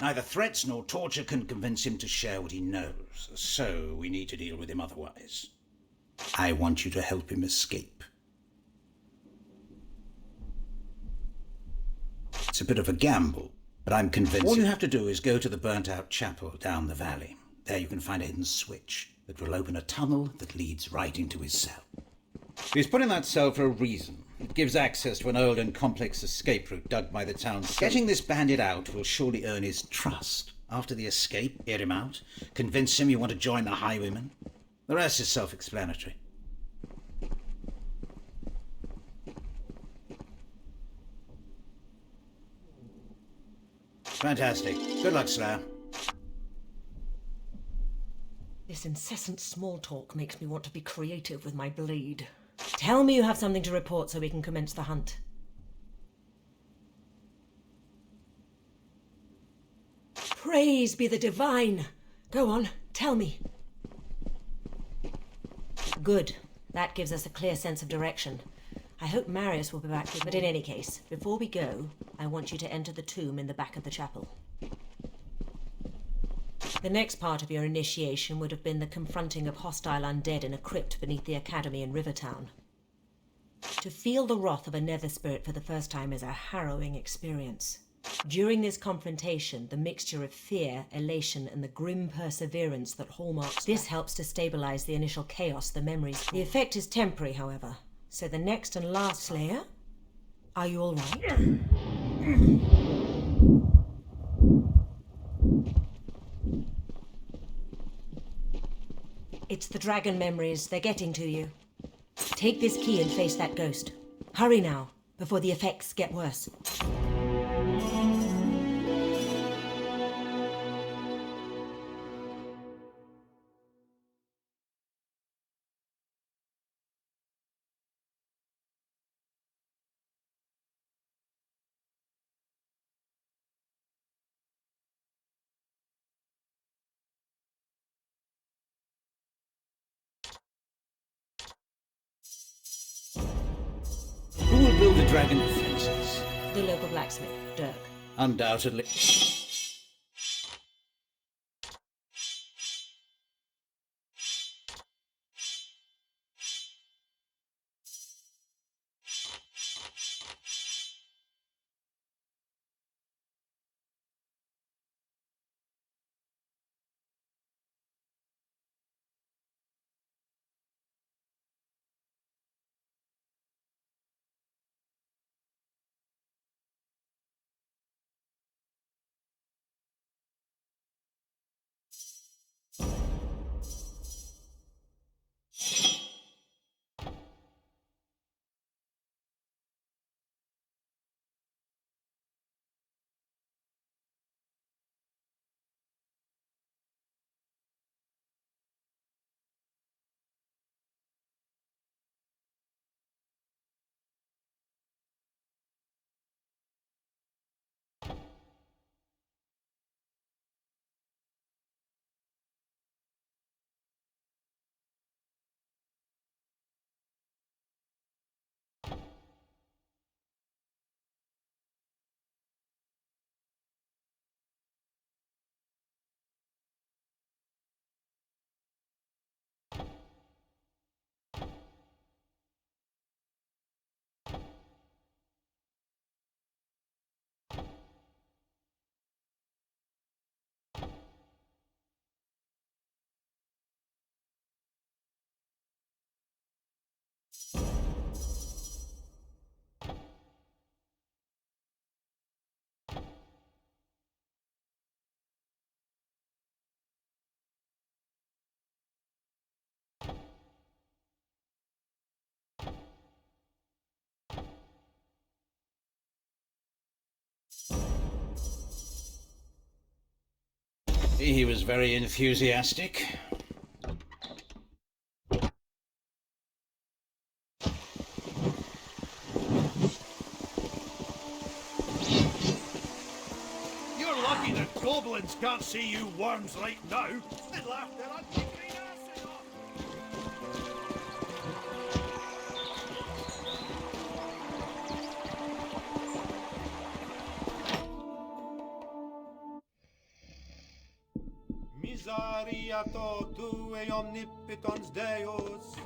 Neither threats nor torture can convince him to share what he knows, so we need to deal with him otherwise. I want you to help him escape. It's a bit of a gamble, but I'm convinced. All you have to do is go to the burnt-out chapel down the valley. There you can find a hidden switch that will open a tunnel that leads right into his cell. He's put in that cell for a reason. It gives access to an old and complex escape route dug by the town. Getting this bandit out will surely earn his trust. After the escape, hear him out, convince him you want to join the Highwaymen. The rest is self-explanatory. Fantastic. Good luck, Slayer. This incessant small talk makes me want to be creative with my blade. Tell me you have something to report so we can commence the hunt. Praise be the divine! Go on, tell me. Good. That gives us a clear sense of direction. I hope Marius will be back, but in any case, before we go, I want you to enter the tomb in the back of the chapel. The next part of your initiation would have been the confronting of hostile undead in a crypt beneath the Academy in Rivertown. To feel the wrath of a nether spirit for the first time is a harrowing experience. During this confrontation, the mixture of fear, elation, and the grim perseverance that hallmarks this helps to stabilize the initial chaos the memories cause. The effect is temporary, however. So the next and last Slayer? Are you all right? It's the dragon memories. They're getting to you. Take this key and face that ghost. Hurry now, before the effects get worse. Who will build the dragon defenses? The local blacksmith, Dirk. Undoubtedly. He was very enthusiastic. You're lucky the goblins can't see you worms right now. They'd laugh their untickling asses off. Miseriato tue omnipotens Deus.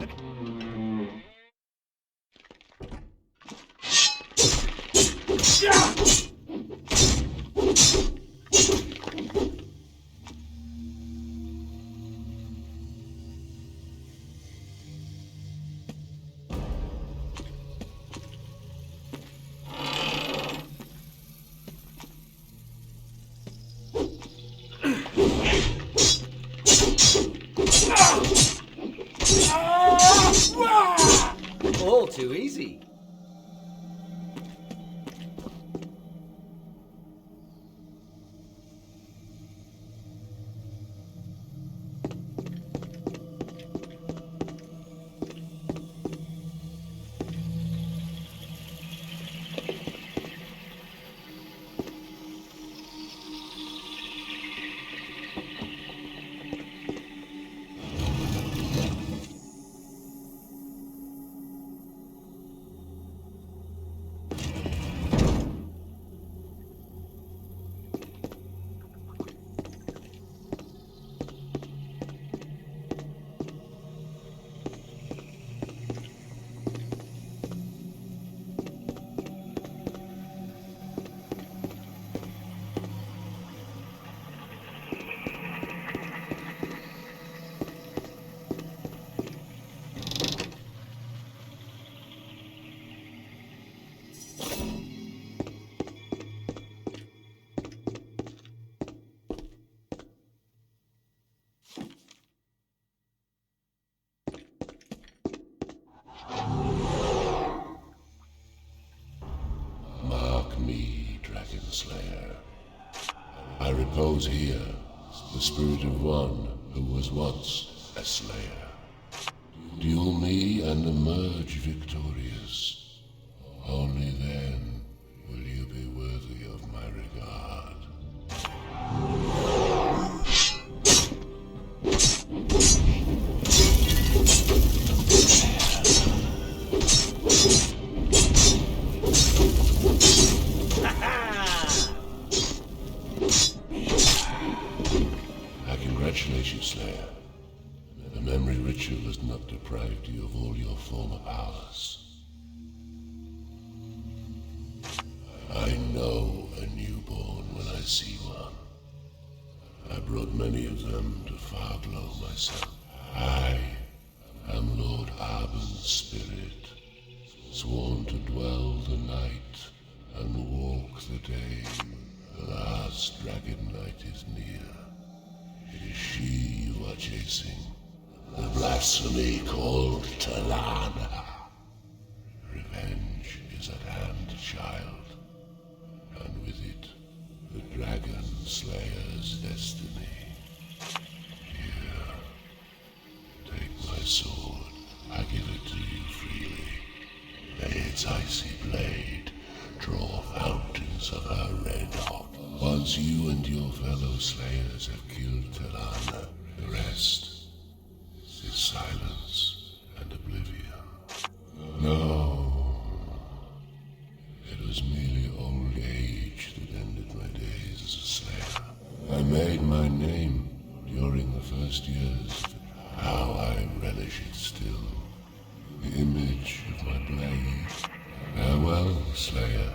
All too easy. Mark me, Dragon Slayer. I repose here, the spirit of one who was once a slayer. Duel me and emerge victorious. Only then will you be worthy of my regard. I congratulate you, Slayer. The memory ritual has not deprived you of all your former powers. I know a newborn when I see one. I brought many of them to Farglow myself. I am Lord Arben's spirit, sworn to dwell the night and walk the day. The last dragon night is near. It is she you are chasing, the blasphemy called Talana. Revenge is at hand, child, and with it, the Dragon Slayer's destiny. Here, take my sword. I give it to you freely. May its icy blade draw fountains of her red hot. Once you and your fellow slayers have killed Talana, the rest is silence and oblivion. No, it was merely old age that ended my days as a slayer. I made my name during the first years. How I relish it still. The image of my blade. Farewell, Slayer.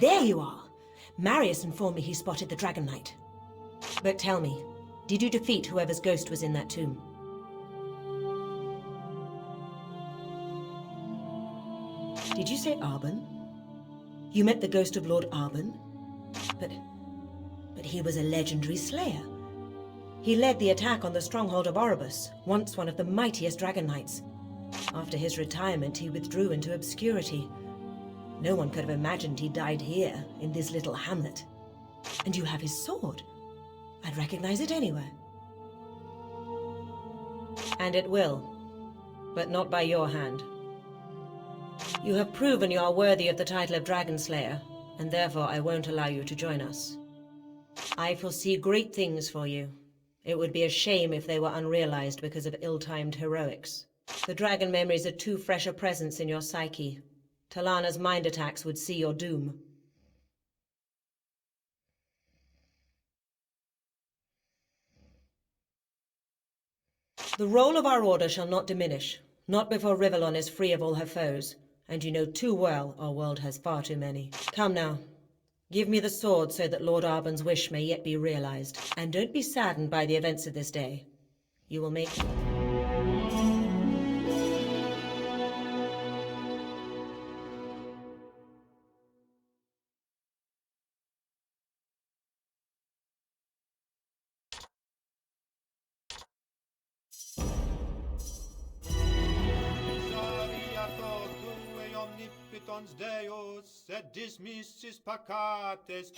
There you are! Marius informed me he spotted the Dragon Knight. But tell me, did you defeat whoever's ghost was in that tomb? Did you say Arban? You met the ghost of Lord Arban? But he was a legendary slayer. He led the attack on the stronghold of Oribus, once one of the mightiest Dragon Knights. After his retirement, he withdrew into obscurity. No one could have imagined he died here, in this little hamlet. And you have his sword. I'd recognize it anywhere. And it will, but not by your hand. You have proven you are worthy of the title of Dragon Slayer, and therefore I won't allow you to join us. I foresee great things for you. It would be a shame if they were unrealized because of ill-timed heroics. The dragon memories are too fresh a presence in your psyche. Talana's mind attacks would see your doom. The role of our order shall not diminish, not before Rivellon is free of all her foes, and you know too well our world has far too many. Come now. Give me the sword so that Lord Arban's wish may yet be realized. And don't be saddened by the events of this day. You will make... Omnipotens Deus, et dismissis peccates.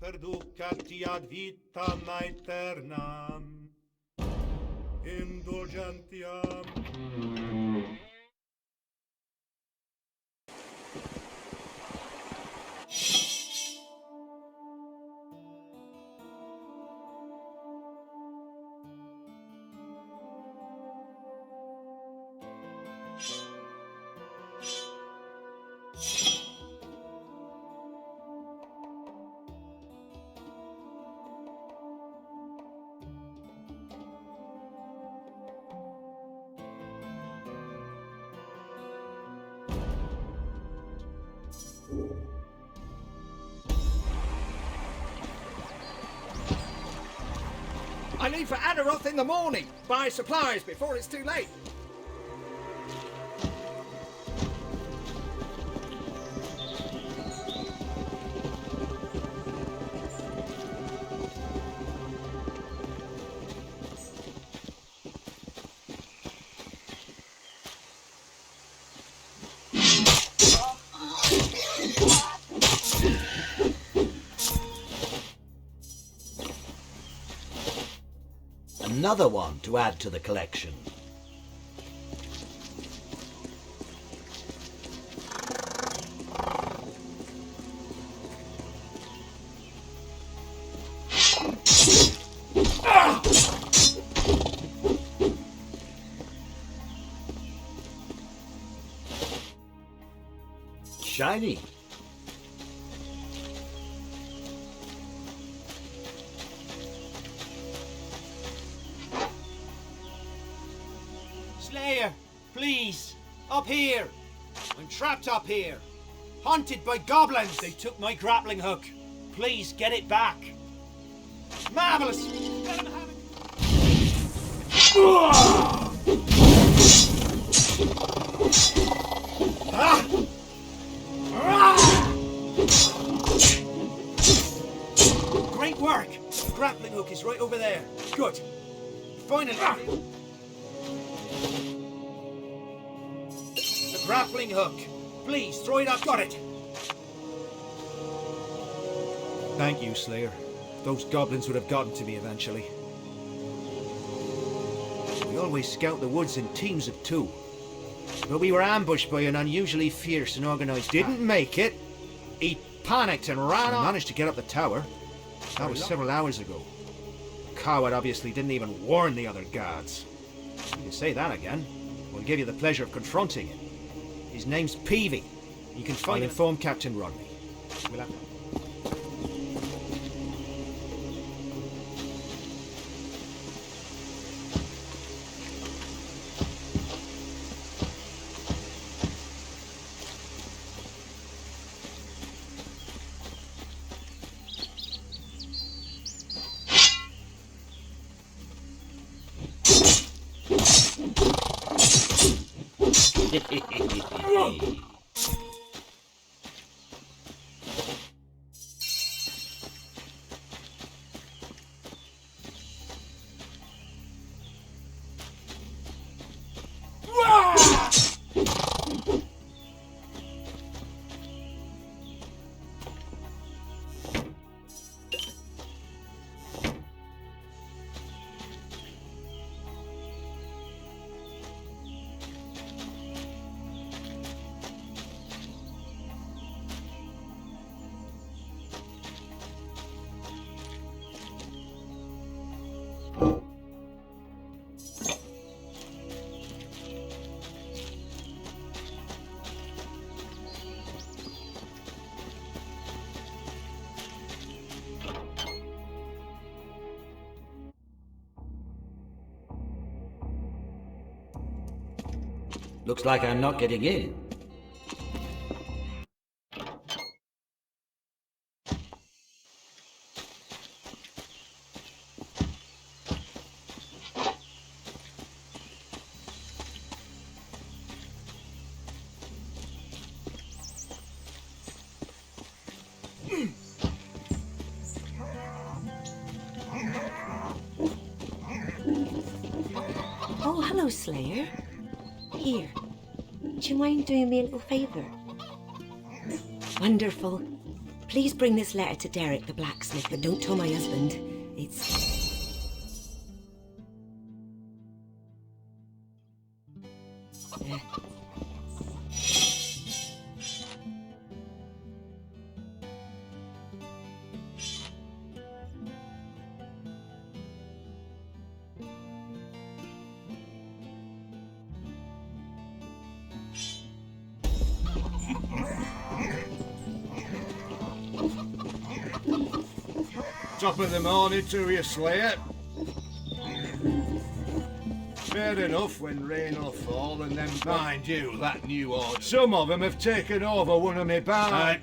Perducati ad vitam aeternam, indulgentiam. I leave for Adaroth in the morning. Buy supplies before it's too late. Another one to add to the collection. Shiny. Slayer, please. Up here! I'm trapped up here! Haunted by goblins! They took my grappling hook. Please get it back. Marvelous! Let him have it! Great work! The grappling hook is right over there. Good. Finally. The grappling hook. Please, throw it up. Got it. Thank you, Slayer. Those goblins would have gotten to me eventually. We always scout the woods in teams of 2. But we were ambushed by an unusually fierce and organized pack. Didn't make it. He panicked and ran off. Managed to get up the tower. That was several hours ago. Coward obviously didn't even warn the other guards. You can say that again. We'll give you the pleasure of confronting him. His name's Peavy. You can find him. Inform Captain Rodney. We'll have... Looks like I'm not getting in. Oh, hello, Slayer. Here. Do you mind doing me a little favour? Wonderful. Please bring this letter to Derek the blacksmith, but don't tell my husband. It's... Top of the morning to you, Slayer. Fair enough when rain will fall and then... Mind you, that new order. Some of them have taken over one of me bars.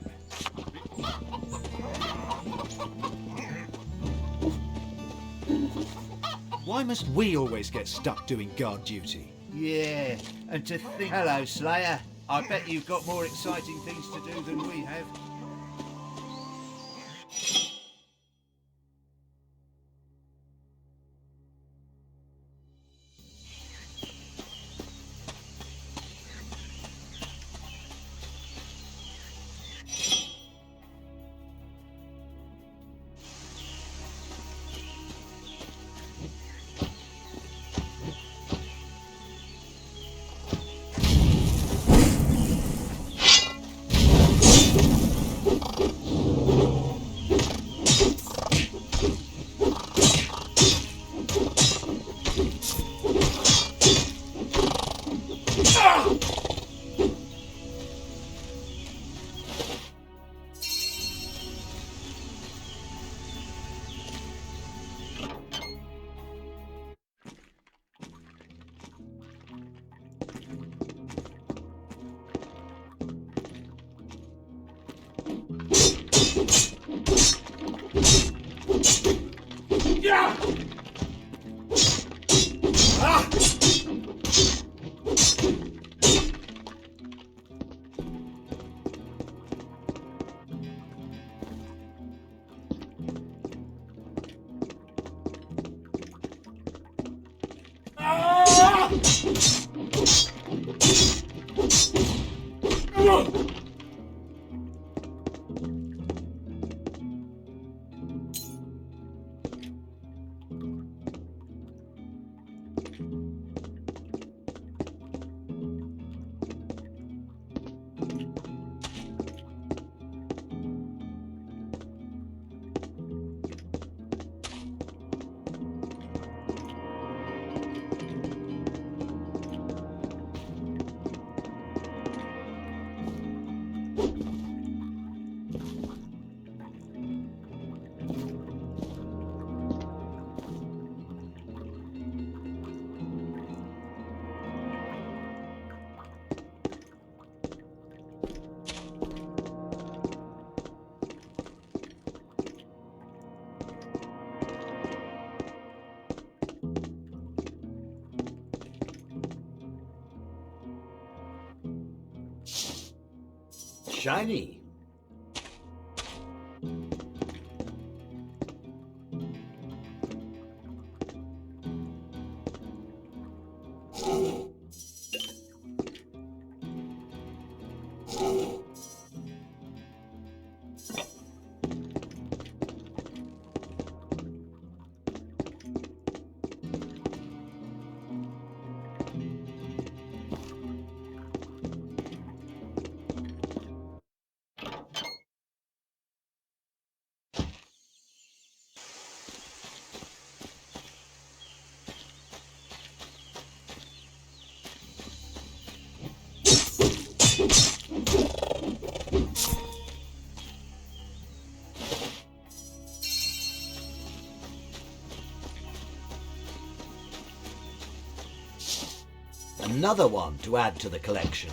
Why must we always get stuck doing guard duty? Yeah, and to think... Hello, Slayer. I bet you've got more exciting things to do than we have. Shiny. Another one to add to the collection.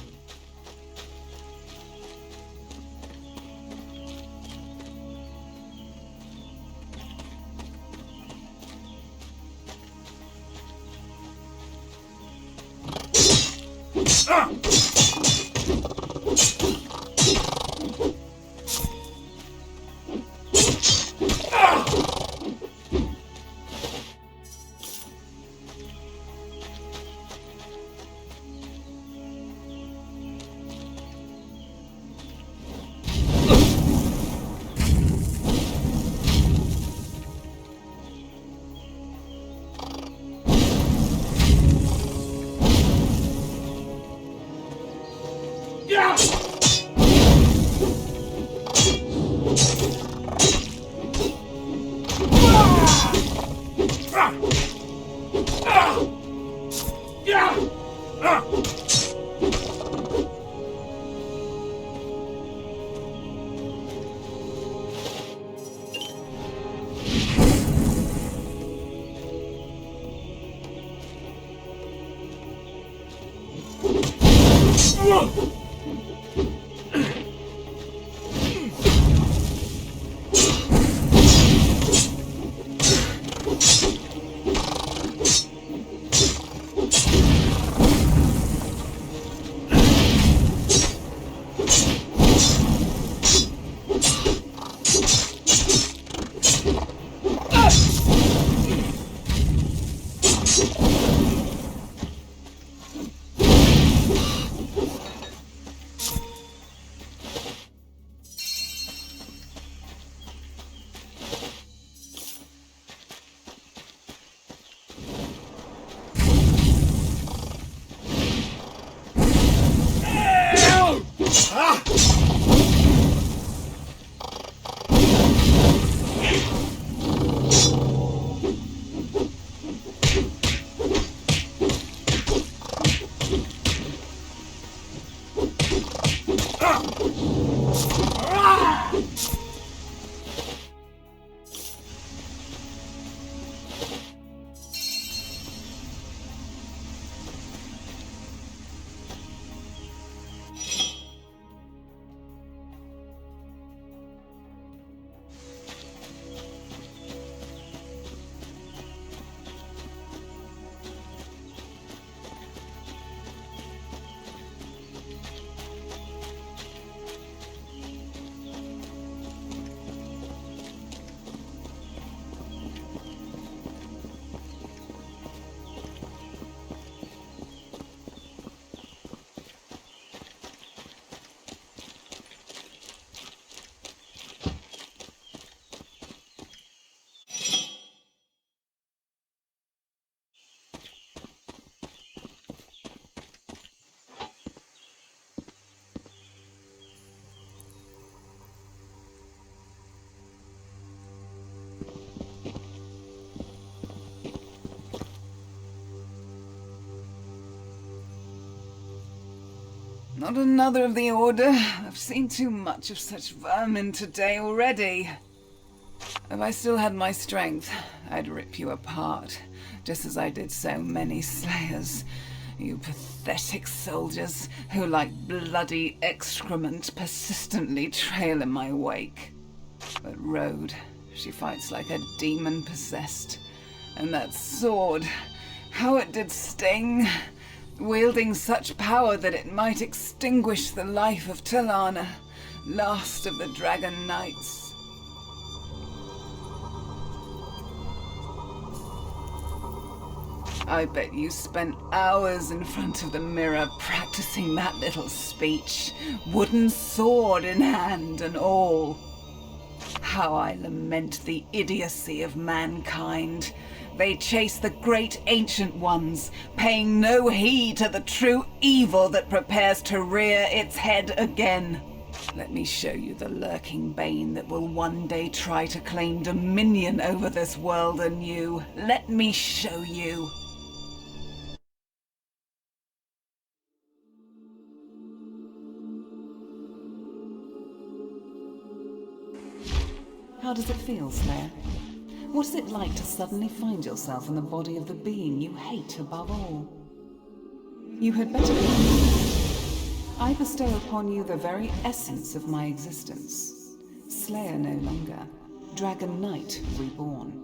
Not another of the Order. I've seen too much of such vermin today already. If I still had my strength, I'd rip you apart, just as I did so many Slayers. You pathetic soldiers who, like bloody excrement, persistently trail in my wake. But Rhode, she fights like a demon possessed. And that sword, how it did sting, wielding such power that it might extinguish the life of Talana, last of the Dragon Knights. I bet you spent hours in front of the mirror practicing that little speech, wooden sword in hand and all. How I lament the idiocy of mankind. They chase the great ancient ones, paying no heed to the true evil that prepares to rear its head again. Let me show you the lurking bane that will one day try to claim dominion over this world anew. Let me show you. How does it feel, Slayer? What is it like to suddenly find yourself in the body of the being you hate above all? You had better believe I bestow upon you the very essence of my existence. Slayer no longer, Dragon Knight reborn.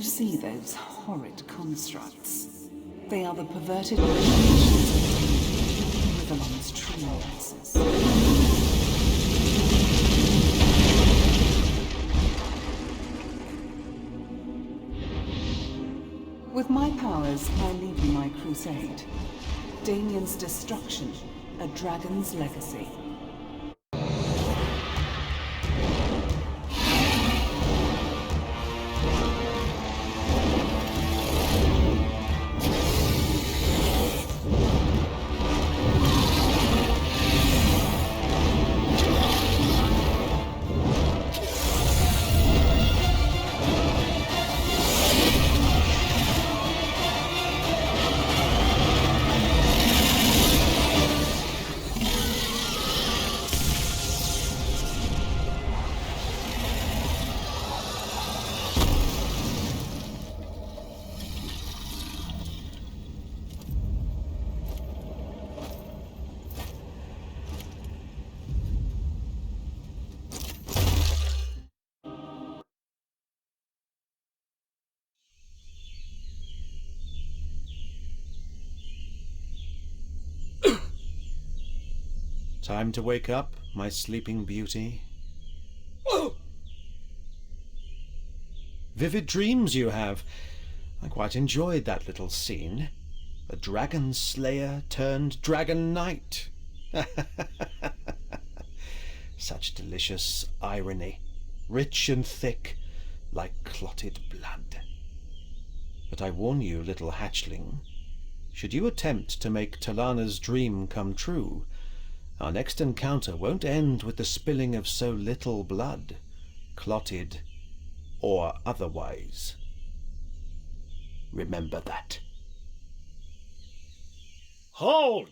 See those horrid constructs? They are the perverted imaginations of Rivalon's true races. With my powers, I leave you my crusade. Damien's destruction, a dragon's legacy. Time to wake up, my sleeping beauty. Vivid dreams you have. I quite enjoyed that little scene. A dragon slayer turned dragon knight. Such delicious irony, rich and thick, like clotted blood. But I warn you, little hatchling, should you attempt to make Talana's dream come true, our next encounter won't end with the spilling of so little blood, clotted or otherwise. Remember that. Halt!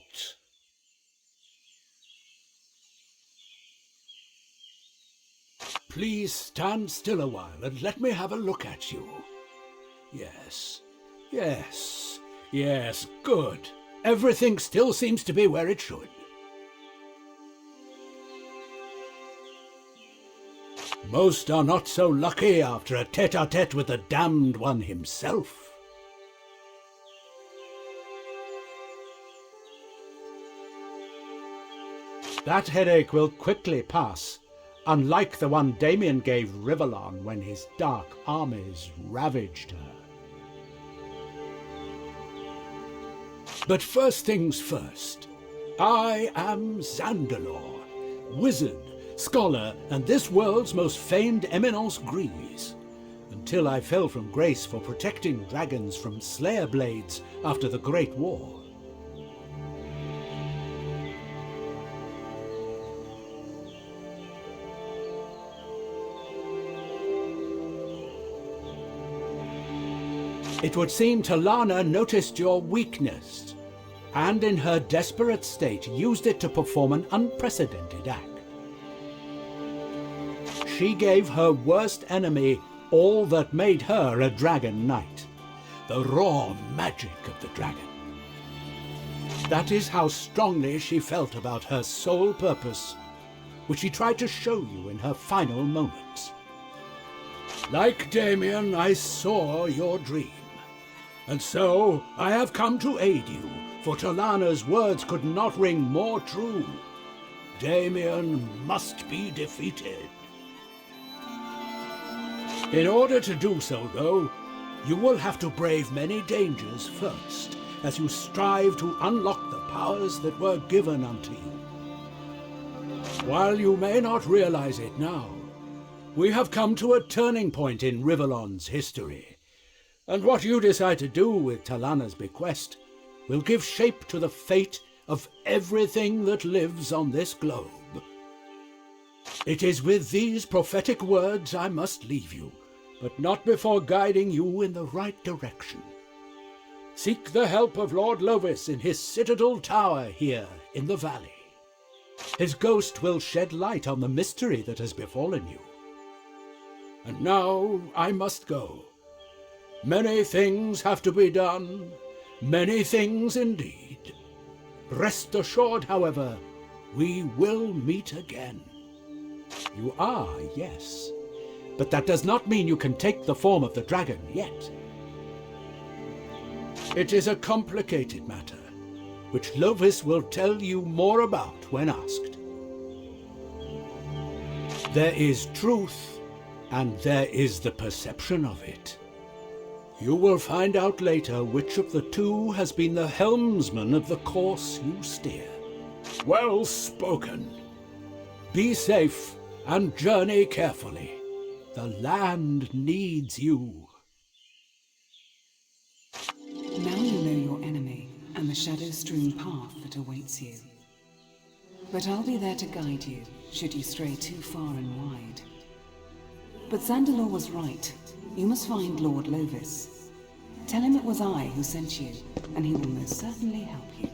Please stand still a while and let me have a look at you. Yes, yes, yes, good. Everything still seems to be where it should. Most are not so lucky after a tete-a-tete with the damned one himself. That headache will quickly pass, unlike the one Damien gave Rivalon when his dark armies ravaged her. But first things first. I am Zandalor, wizard, scholar, and this world's most famed eminence grise, until I fell from grace for protecting dragons from slayer blades after the Great War. It would seem Talana noticed your weakness, and in her desperate state used it to perform an unprecedented act. She gave her worst enemy all that made her a dragon knight, the raw magic of the dragon. That is how strongly she felt about her sole purpose, which she tried to show you in her final moments. Like Damien, I saw your dream, and so I have come to aid you, for Talana's words could not ring more true. Damien must be defeated. In order to do so, though, you will have to brave many dangers first, as you strive to unlock the powers that were given unto you. While you may not realize it now, we have come to a turning point in Rivellon's history, and what you decide to do with Talana's bequest will give shape to the fate of everything that lives on this globe. It is with these prophetic words I must leave you, but not before guiding you in the right direction. Seek the help of Lord Lovis in his citadel tower here in the valley. His ghost will shed light on the mystery that has befallen you. And now I must go. Many things have to be done, many things indeed. Rest assured, however, we will meet again. You are, yes, but that does not mean you can take the form of the dragon yet. It is a complicated matter, which Lovis will tell you more about when asked. There is truth, and there is the perception of it. You will find out later which of the two has been the helmsman of the course you steer. Well spoken. Be safe and journey carefully. The land needs you. Now you know your enemy and the shadow-strewn path that awaits you. But I'll be there to guide you, should you stray too far and wide. But Zandalor was right. You must find Lord Lovis. Tell him it was I who sent you, and he will most certainly help you.